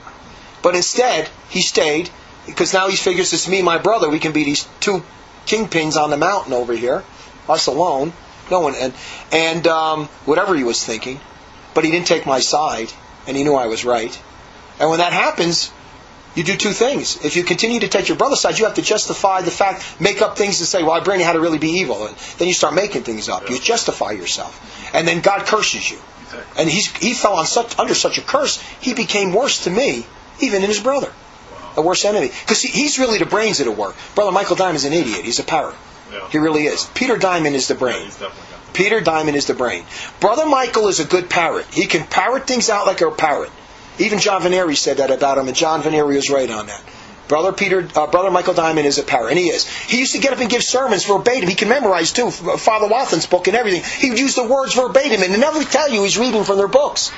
But instead, he stayed, because now he figures it's me and my brother. We can be these two kingpins on the mountain over here, us alone. No one, and whatever he was thinking. But he didn't take my side, and he knew I was right. And when that happens, you do two things. If you continue to take your brother's side, you have to justify the fact, make up things and say, well, Ibrayni had to really be evil. And then you start making things up. You justify yourself. And then God curses you. Exactly. And he fell under such a curse, he became worse to me, even than his brother. Wow. A worse enemy. Because he's really the brains of the work. Brother Michael Dimond is an idiot. He's a parrot. Yeah. He really is. Peter Dimond is the brain. Yeah, Peter Dimond is the brain. Brother Michael is a good parrot. He can parrot things out like a parrot. Even John Veneri said that about him, and John Veneri was right on that. Brother Michael Dimond is a parrot, and he is. He used to get up and give sermons verbatim. He can memorize too, Father Wathen's book and everything. He would use the words verbatim, and never tell you he's reading from their books.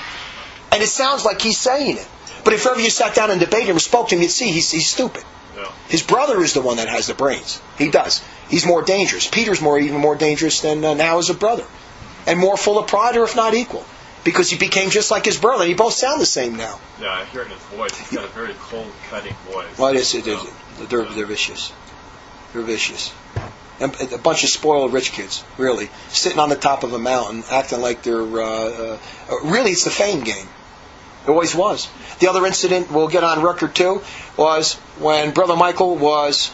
And it sounds like he's saying it. But if ever you sat down and debated him or spoke to him, you'd see he's stupid. Yeah. His brother is the one that has the brains. He does. He's more dangerous. Peter's even more dangerous than now as a brother, and more full of pride, or if not equal. Because he became just like his brother. They both sound the same now. Yeah, I hear it in his voice. He's got a very cold, cutting voice. Well, it is. They're vicious. They're vicious. And a bunch of spoiled rich kids, really. Sitting on the top of a mountain, acting like they're... really, it's the fame game. It always was. The other incident we'll get on record too was when Brother Michael was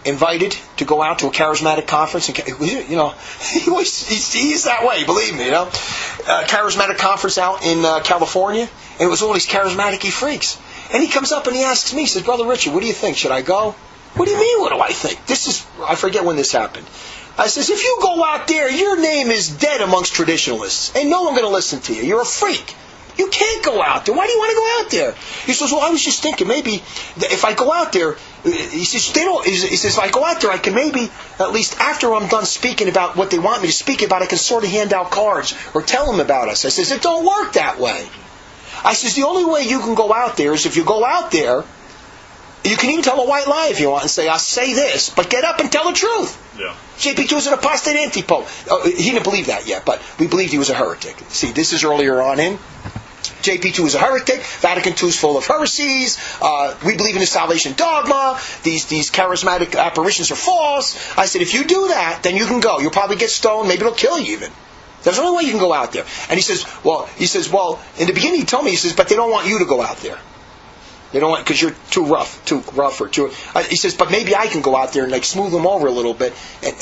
invited to go out to a charismatic conference, and he's that way, believe me, charismatic conference out in California, and it was all these charismatic freaks. And he comes up and he asks me, he says, Brother Richard, what do you think? Should I go? What do you mean, what do I think? I forget when this happened. I says, if you go out there, your name is dead amongst traditionalists. Ain't no one going to listen to you. You're a freak. You can't go out there. Why do you want to go out there? He says, well, I was just thinking maybe if I go out there, He says, he says, if I go out there, I can maybe, at least after I'm done speaking about what they want me to speak about, I can sort of hand out cards or tell them about us. I says, it don't work that way. I says, the only way you can go out there is if you go out there, you can even tell a white lie if you want and say, I'll say this, but get up and tell the truth. Yeah. JP2 was an apostate anti-pope. He didn't believe that yet, but we believed he was a heretic. See, this is earlier on in. JP2 is a heretic. Vatican II is full of heresies. We believe in the salvation dogma. These charismatic apparitions are false. I said, if you do that, then you can go. You'll probably get stoned. Maybe it'll kill you even. There's the only way you can go out there. And he says, well, in the beginning he told me, he says, but they don't want you to go out there. They don't want, because you're too rough or too. He says, but maybe I can go out there and like smooth them over a little bit,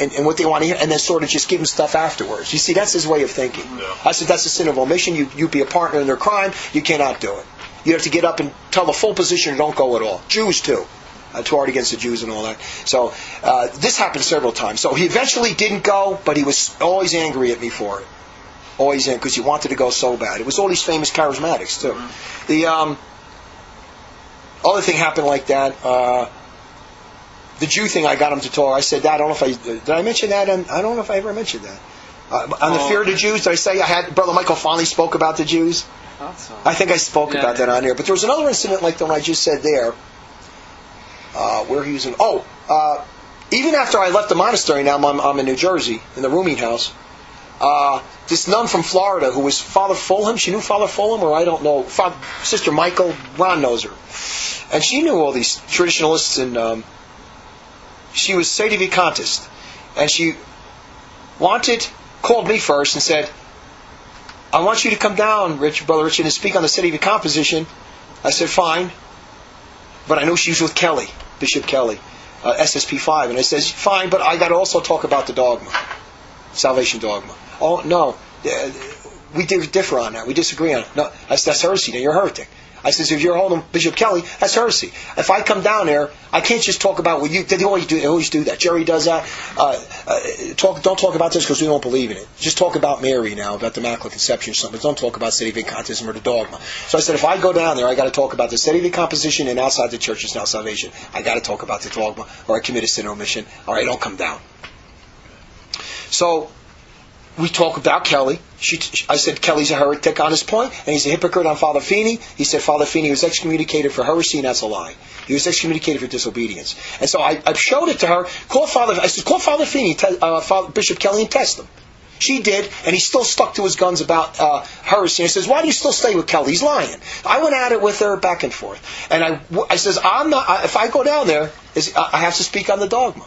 and what they want to hear, and then sort of just give them stuff afterwards. You see, that's his way of thinking. Yeah. I said, that's a sin of omission. You be a partner in their crime. You cannot do it. You have to get up and tell the full position and don't go at all. Jews too. Too hard against the Jews and all that. So this happened several times. So he eventually didn't go, but he was always angry at me for it. Always angry because he wanted to go so bad. It was all these famous charismatics too. The other thing happened like that. The Jew thing, I got him to talk. I said that. I don't know if did I mention that? I don't know if I ever mentioned that. On the fear of the Jews, did I say Brother Michael finally spoke about the Jews? I think I spoke about that on here. But there was another incident like the one I just said there, where he was in. Even after I left the monastery, now I'm in New Jersey in the rooming house. This nun from Florida who was Father Fulham. She knew Father Fulham, or I don't know. Sister Michael, Ron knows her. And she knew all these traditionalists, and she was Sede vacantist. And she called me first and said, I want you to come down, Brother Richard, and speak on the Sede vacant position. I said, fine. But I know she was with Kelly, Bishop Kelly, SSP 5. And I said, fine, but I got to also talk about the dogma, salvation dogma. Oh, no, we differ on that. We disagree on it. No, I said, that's heresy, then you're a heretic. I says, if you're holding Bishop Kelly, that's heresy. If I come down there, I can't just talk about what you. They always do that. Jerry does that. Don't talk about this because we don't believe in it. Just talk about Mary now, about the Immaculate Conception or something. Don't talk about Sede vacantism or the dogma. So I said, if I go down there, I got to talk about the Sede vacant position, and outside the church is now salvation. I got to talk about the dogma, or I commit a sin or omission, or I don't come down. So we talk about Kelly. I said Kelly's a heretic on his point, and he's a hypocrite on Father Feeney. He said Father Feeney was excommunicated for heresy, and that's a lie. He was excommunicated for disobedience. And so I showed it to her. I said, call Father Feeney, Bishop Kelly, and test him. She did, and he still stuck to his guns about heresy. And he says, why do you still stay with Kelly? He's lying. I went at it with her back and forth. And I says, if I go down there, I have to speak on the dogma.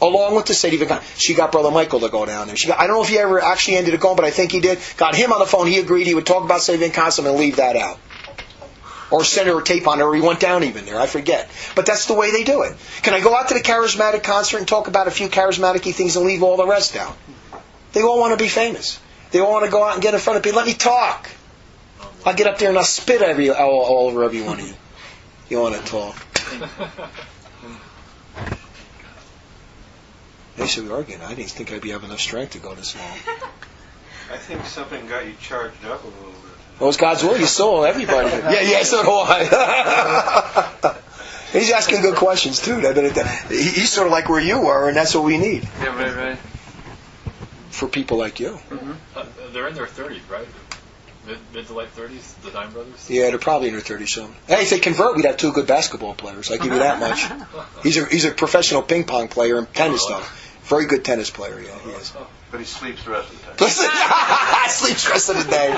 Along with the Sede vacant. She got Brother Michael to go down there. I don't know if he ever actually ended up going, but I think he did. Got him on the phone. He agreed he would talk about Sede vacantism and leave that out. Or send her a tape on her, or he went down even there. I forget. But that's the way they do it. Can I go out to the charismatic concert and talk about a few charismatic-y things and leave all the rest out? They all want to be famous. They all want to go out and get in front of people. Let me talk. I'll get up there and I'll spit all over every one of you. You want to talk. They said we were arguing. I didn't think I'd be having enough strength to go this long. I think something got you charged up a little bit. Well, it's God's will. You saw everybody. Yeah, so do I. He's asking good questions, too. He's sort of like where you are, and that's what we need. Yeah, right. For people like you. Mm-hmm. They're in their 30s, right? Mid to late 30s, the Dime brothers? Yeah, they're probably in their 30s soon. Hey, if they convert, we'd have 2 good basketball players. I give you that much. He's a professional ping pong player and tennis, though. Very good tennis player, yeah, he is. But he sleeps the rest of the time. Sleeps the rest of the day.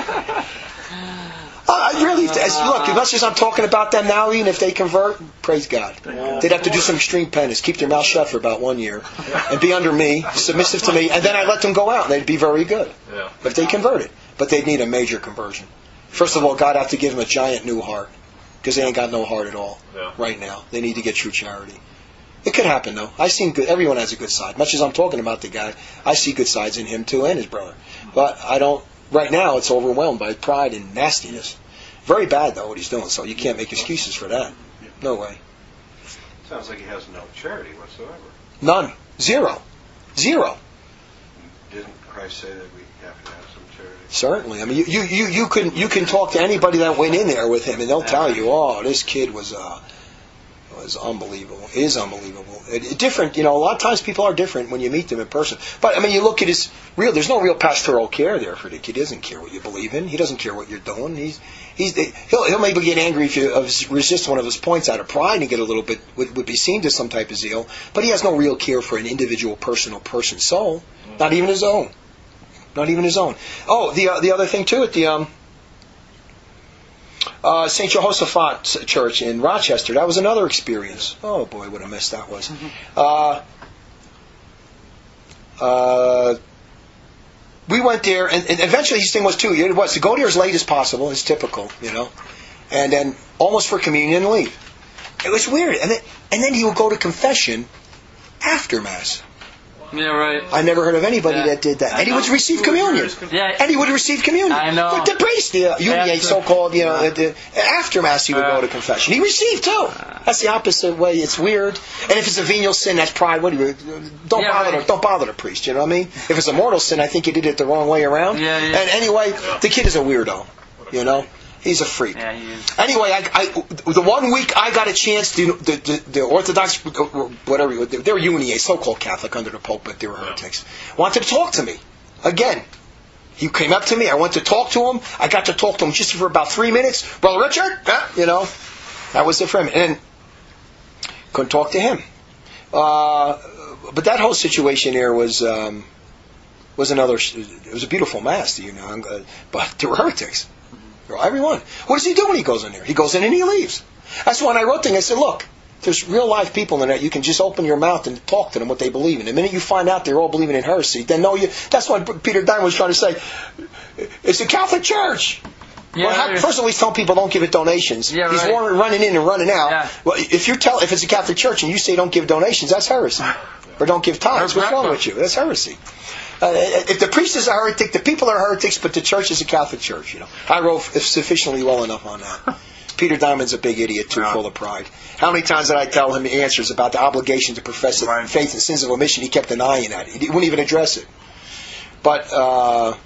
Look, as much as I'm talking about them now, even if they convert, praise God. They'd have to do some extreme penance, keep their mouth shut for about 1 year, and be under me, submissive to me, and then I let them go out, and they'd be very good. Yeah. If they converted. But they'd need a major conversion. First of all, God have to give them a giant new heart, because they ain't got no heart at all right now. They need to get true charity. It could happen, though. I seen good. Everyone has a good side. Much as I'm talking about the guy, I see good sides in him too, and his brother. But I don't. Right now, it's overwhelmed by pride and nastiness. Very bad, though, what he's doing. So you can't make excuses for that. No way. Sounds like he has no charity whatsoever. None. Zero. Didn't Christ say that we have to have some charity? Certainly. I mean, you can talk to anybody that went in there with him, and they'll tell you, oh, this kid was is unbelievable. It is unbelievable. Different, a lot of times people are different when you meet them in person. But, you look at there's no real pastoral care there for the kid. He doesn't care what you believe in. He doesn't care what you're doing. He'll maybe get angry if you resist one of his points out of pride and get a little bit, would be seen to some type of zeal. But he has no real care for an individual person's soul. Not even his own. Not even his own. Oh, the other thing too, at the St. Jehoshaphat Church in Rochester, that was another experience. Oh boy, what a mess that was. We went there, and eventually his thing was too, it was to go there as late as possible, it's typical, and then almost for communion and leave. It was weird. And then he would go to confession after Mass. Yeah, right. I never heard of anybody that did that. And he would receive communion. Yeah. And he would receive communion. I know. But the priest, the so-called, after Mass he would go to confession. He received too. That's the opposite way. It's weird. And if it's a venial sin, that's pride. Don't bother the priest. You know what I mean? If it's a mortal sin, I think he did it the wrong way around. Yeah. And anyway, the kid is a weirdo. He's a freak. Yeah, he is. Anyway, the 1 week I got a chance, the Orthodox, whatever, they were UNEA, so-called Catholic under the Pope, but they were heretics, wanted to talk to me. Again, he came up to me, I went to talk to him, I got to talk to him just for about 3 minutes. Brother Richard, that was it for him. And couldn't talk to him. But that whole situation there was another, it was a beautiful Mass, but they were heretics. Everyone. What does he do when he goes in there? He goes in and he leaves. That's when I wrote things. I said, look, there's real live people in there. You can just open your mouth and talk to them what they believe in. The minute you find out they're all believing in heresy, then that's what Peter Dimond was trying to say. It's the Catholic Church. Yeah, first of all, he's telling people don't give it donations. Yeah, he's right. running in and running out. Yeah. Well, if it's a Catholic Church and you say don't give donations, that's heresy. Or don't give tithes. What's wrong with you? That's heresy. If the priest is a heretic, the people are heretics, but the church is a Catholic church. I wrote sufficiently well enough on that. Peter Dimond's a big idiot too, full of pride. How many times did I tell him the answers about the obligation to profess faith and sins of omission? He kept denying that. He wouldn't even address it. But the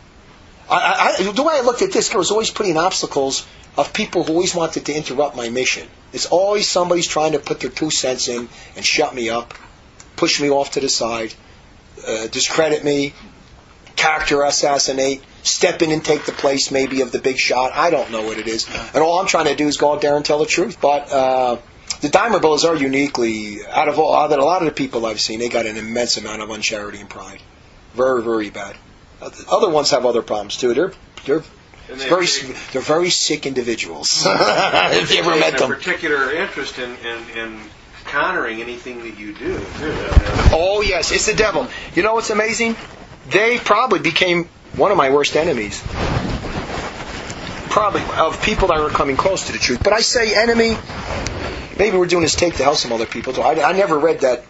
way I looked at this, there was always putting obstacles of people who always wanted to interrupt my mission. It's always somebody's trying to put their 2 cents in and shut me up, push me off to the side. Discredit me, character assassinate, step in and take the place maybe of the big shot. I don't know what it is. And all I'm trying to do is go out there and tell the truth. But the Dimer brothers are uniquely, out of a lot of the people I've seen, they got an immense amount of uncharity and pride. Very, very bad. Other ones have other problems too. They're very sick individuals. If you ever met them. A particular interest in countering anything that you do. Oh yes, it's the devil. You know what's amazing? They probably became one of my worst enemies. Probably of people that were coming close to the truth. But I say enemy. Maybe we're doing this tape to help some other people too. I never read that.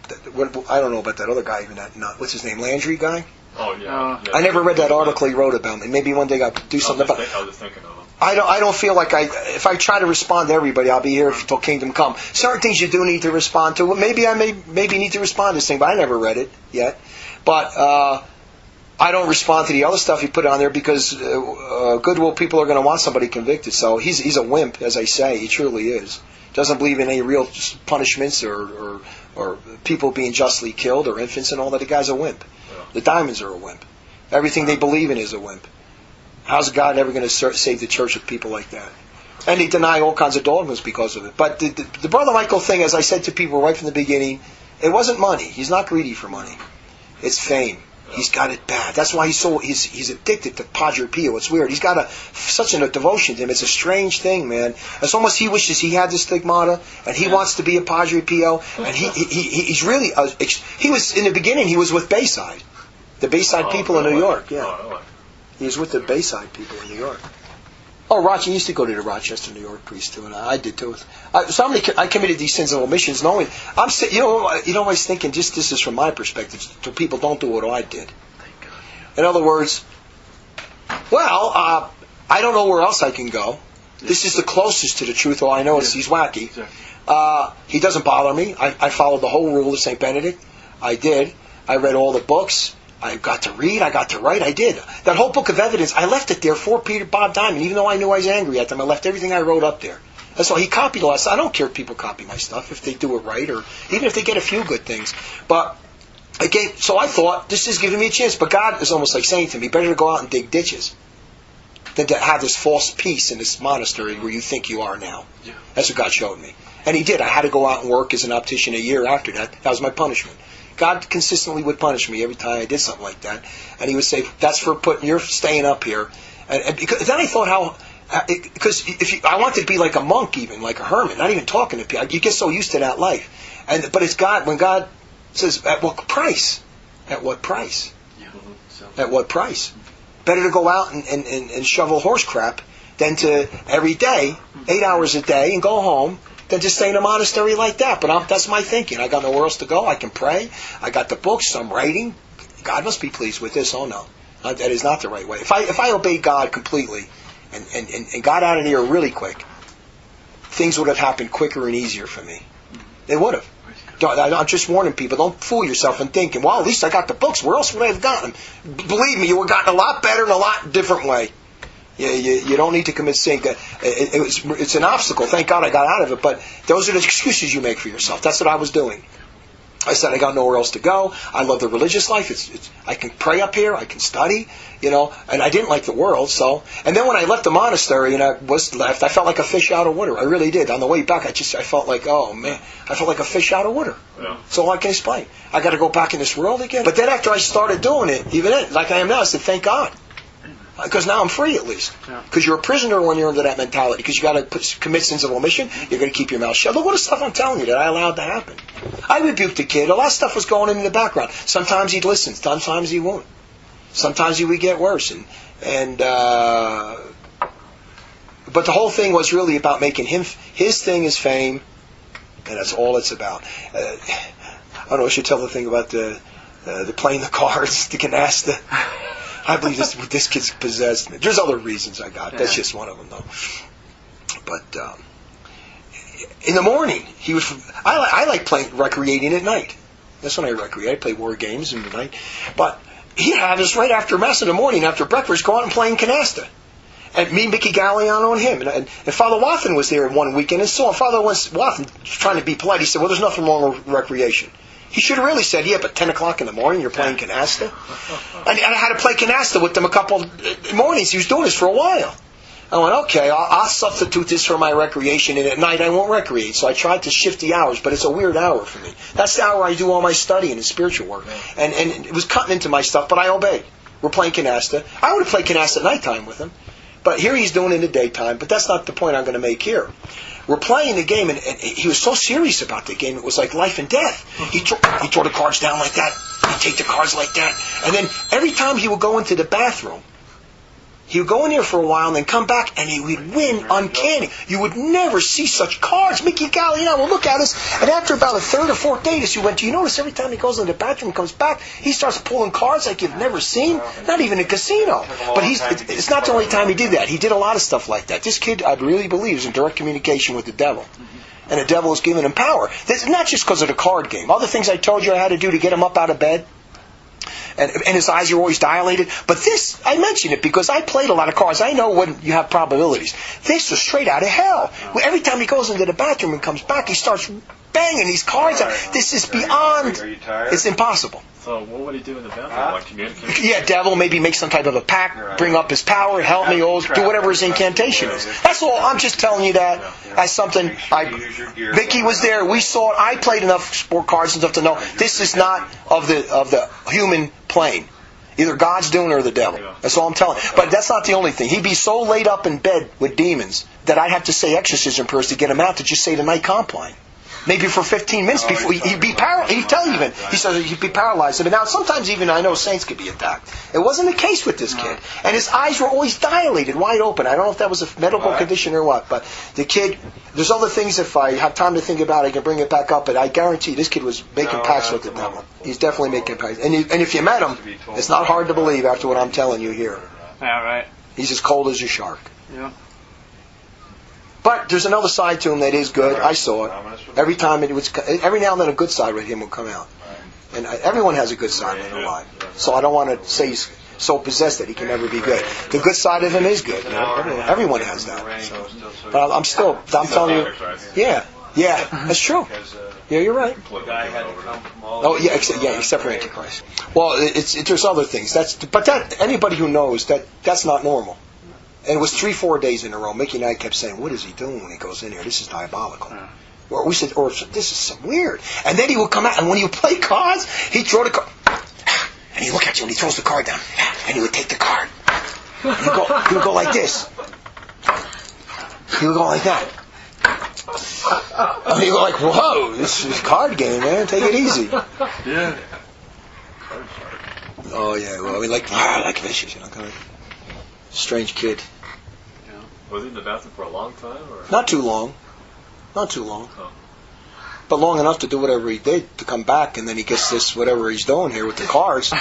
I don't know about that other guy even. What's his name? Landry guy. Oh yeah. I never read that article he wrote about me. Maybe one day I'll do something about. I was just thinking of him. I don't feel like if I try to respond to everybody, I'll be here until Kingdom Come. Certain things you do need to respond to. Maybe I maybe need to respond to this thing, but I never read it yet. But I don't respond to the other stuff you put on there because goodwill people are going to want somebody convicted. So he's a wimp, as I say. He truly is. Doesn't believe in any real punishments or people being justly killed or infants and all that. The guy's a wimp. Yeah. The Diamonds are a wimp. Everything they believe in is a wimp. How's God ever going to save the church with people like that? And they deny all kinds of dogmas because of it. But the Brother Michael thing, as I said to people right from the beginning, it wasn't money. He's not greedy for money. It's fame. He's got it bad. That's why he's addicted to Padre Pio. It's weird. He's got such a devotion to him. It's a strange thing, man. It's almost he wishes he had the stigmata, and he wants to be a Padre Pio. And he's really he was in the beginning. He was with Bayside, the Bayside people in New York. Yeah. He was with the Bayside people in New York. Oh, Rochester. He used to go to the Rochester, New York priest too, and I did too. I committed these sins of omissions, knowing you know, I was thinking. Just this is from my perspective. So people don't do what I did. In other words, I don't know where else I can go. This is the closest to the truth. All I know is he's wacky. He doesn't bother me. I followed the whole rule of St. Benedict. I did. I read all the books. I got to read, I got to write, I did. That whole book of evidence, I left it there for Bob Dimond, even though I knew I was angry at them. I left everything I wrote up there. That's why he copied a lot of stuff. I don't care if people copy my stuff, if they do it right, or even if they get a few good things. But so I thought, this is giving me a chance. But God is almost like saying to me, better to go out and dig ditches than to have this false peace in this monastery where you think you are now. Yeah. That's what God showed me. And He did. I had to go out and work as an optician a year after that. That was my punishment. God consistently would punish me every time I did something like that. And He would say, that's for you're staying up here. And because then I thought because I wanted to be like a monk even, like a hermit, not even talking to people. You get so used to that life. But it's God, when God says, at what price? At what price? At what price? Better to go out and shovel horse crap than to every day, 8 hours a day, and go home, than to stay in a monastery like that. But that's my thinking. I got nowhere else to go. I can pray. I got the books. I'm writing. God must be pleased with this. Oh no, that is not the right way. If I obeyed God completely and got out of here really quick, things would have happened quicker and easier for me. They would have. I'm just warning people, don't fool yourself and thinking, well, at least I got the books. Where else would I have gotten them? Believe me, you would have gotten a lot better in a lot different way. You don't need to commit sin. It's an obstacle. Thank God I got out of it. But those are the excuses you make for yourself. That's what I was doing. I said I got nowhere else to go. I love the religious life. I can pray up here. I can study. And I didn't like the world. And then when I left the monastery and I was left, I felt like a fish out of water. I really did. On the way back, I felt like, oh man, I felt like a fish out of water. Yeah. That's all I can explain. I got to go back in this world again. But then after I started doing it, even then, like I am now, I said, thank God. Because now I'm free at least. Because you're a prisoner when you're under that mentality. Because you got to commit sins of omission. You're going to keep your mouth shut. Look what stuff I'm telling you that I allowed to happen. I rebuked the kid. A lot of stuff was going on in the background. Sometimes he'd listen. Sometimes he won't. Sometimes he would get worse. But the whole thing was really about making his thing his fame. And that's all it's about. I don't know. I should tell the thing about the playing the cards, the canasta. I believe this kid's possessed. There's other reasons I got. That's just one of them, though. But in the morning, I like recreating at night. That's when I recreate. I play war games in the night. But he'd have us right after Mass in the morning, after breakfast, go out and playing canasta. And me, Mickey Galliano, and him. And Father Wathen was there one weekend and saw him. Father Wathen, trying to be polite, he said, well, there's nothing wrong with recreation. He should have really said, yeah, but 10 o'clock in the morning you're playing canasta? And I had to play canasta with them a couple mornings. He was doing this for a while. I went, okay, I'll substitute this for my recreation, and at night I won't recreate. So I tried to shift the hours, but it's a weird hour for me. That's the hour I do all my studying and spiritual work. And it was cutting into my stuff, but I obeyed. We're playing canasta. I would have played canasta at nighttime with him. But here he's doing it in the daytime. But that's not the point I'm going to make here. We're playing the game, and he was so serious about the game, it was like life and death. He tore the cards down like that. He'd take the cards like that. And then every time he would go into the bathroom, he would go in there for a while and then come back, and he would win uncanny. You would never see such cards. Mickey Galliano will look at us, and after about the third or fourth day, you went, do you notice every time he goes into the bathroom and comes back, he starts pulling cards like you've never seen? Not even a casino. But it's not the only time he did that. He did a lot of stuff like that. This kid, I really believe, is in direct communication with the devil. And the devil is giving him power. It's not just because of the card game. Other things I told you I had to do to get him up out of bed. And his eyes are always dilated. But this, I mention it because I played a lot of cards. I know when you have probabilities. This was straight out of hell. Every time he goes into the bathroom and comes back, he starts banging these cards out. This is beyond... Are you tired? It's impossible. So what would he do in the bathroom? Like communicate? Yeah, devil, maybe make some type of a pact, bring up his power, help me, do whatever his incantation is. That's all. I'm just telling you that as something. Vicky was there. We saw it. I played enough sport cards and stuff to know this is not of the human plane. Either God's doing it or the devil. That's all I'm telling you. But that's not the only thing. He'd be so laid up in bed with demons that I'd have to say exorcism prayers to get him out to just say the night compline. Maybe for 15 minutes before he'd be paralyzed. He'd tell you even. He says he'd be paralyzed. But now sometimes even I know saints could be attacked. It wasn't the case with this kid. And his eyes were always dilated, wide open. I don't know if that was a medical condition or what. But the kid, there's other things if I have time to think about, I can bring it back up. But I guarantee this kid was making pacts with the devil. He's definitely making pacts. And if you met him, it's not hard to believe after what I'm telling you here. Yeah, right. He's as cold as a shark. Yeah. But there's another side to him that is good. I saw it. Every time every now and then a good side with him will come out. And everyone has a good side in their life. So I don't want to say so possessed that he can never be good. The good side of him is good. You know? Everyone has that. So. But I'm telling you, yeah, that's true. Yeah, you're right. Oh, yeah, except for Antichrist. Well, there's other things. But anybody who knows that's not normal. And it was 3-4 days in a row. Mickey and I kept saying, "What is he doing when he goes in here? This is diabolical." Or we said, "Or this is some weird." And then he would come out, and when you play cards, he'd throw the card, and he'd look at you, and he throws the card down, and he would take the card. And he would go like this. He would go like that. And you go like, "Whoa, this is a card game, man. Take it easy." Yeah. Oh yeah, well, I mean, like vicious, you know, kind of strange kid. Yeah. Was he in the bathroom for a long time, or Not too long. Oh. But long enough to do whatever he did to come back, and then he gets this whatever he's doing here with the cards.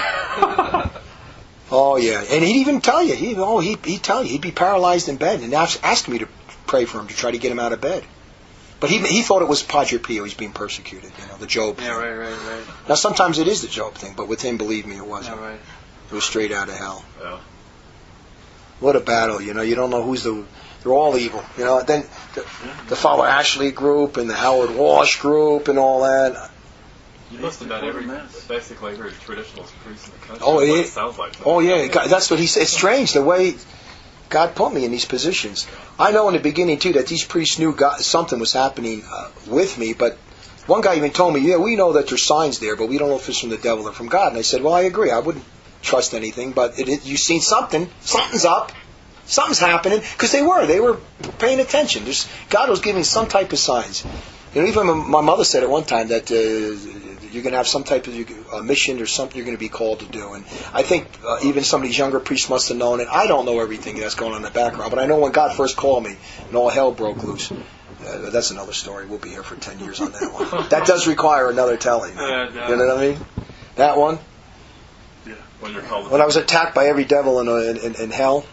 Oh yeah, and he'd even tell you. He'd tell you. He'd be paralyzed in bed and ask me to pray for him to try to get him out of bed. But he thought it was Padre Pio. He's being persecuted. You know, the Job thing. Yeah, right. Now sometimes it is the Job thing, but with him, believe me, it wasn't. Yeah, right. It was straight out of hell. Yeah. What a battle, you know. You don't know who's they're all evil, you know. Then the Father Ashley group and the Howard Walsh group and all that. You must have met basically every traditionalist priest in the country. Oh, That's yeah. what it sounds like. Oh, yeah. That's what he said. It's strange the way God put me in these positions. I know in the beginning, too, that these priests knew something was happening with me, but one guy even told me, "Yeah, we know that there's signs there, but we don't know if it's from the devil or from God." And I said, "Well, I agree. I wouldn't trust anything, but you've seen something. Something's up. Something's happening." Because they were paying attention. God was giving some type of signs. You know, even my mother said at one time that you're going to have some type of mission or something you're going to be called to do. And I think even some of these younger priests must have known it. I don't know everything that's going on in the background, but I know when God first called me and all hell broke loose. That's another story. We'll be here for 10 years on that one. That does require another telling. You know what I mean? That one. Yeah. When I was attacked by every devil in hell,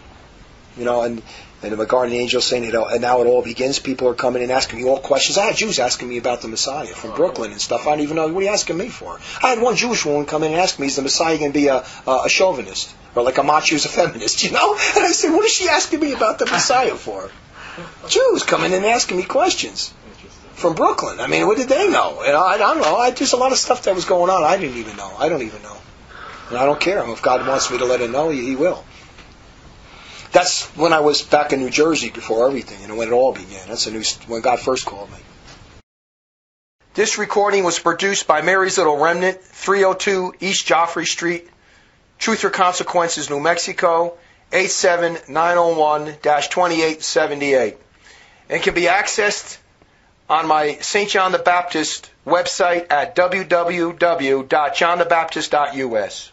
you know, and the guardian angel saying, you know, and now it all begins. People are coming and asking me all questions. I had Jews asking me about the Messiah from Brooklyn and stuff. I don't even know, what are you asking me for? I had one Jewish woman come in and ask me, is the Messiah going to be a chauvinist? Or like a macho who's a feminist, you know? And I said, what is she asking me about the Messiah for? Jews coming in and asking me questions from Brooklyn. I mean, what did they know? You know, I don't know. There's a lot of stuff that was going on I didn't even know. I don't even know. And I don't care. If God wants me to let him know, he will. That's when I was back in New Jersey before everything, you know, when it all began. That's when God first called me. This recording was produced by Mary's Little Remnant, 302 East Joffrey Street, Truth or Consequences, New Mexico, 87901-2878, and can be accessed on my St. John the Baptist website at www.johnthebaptist.us.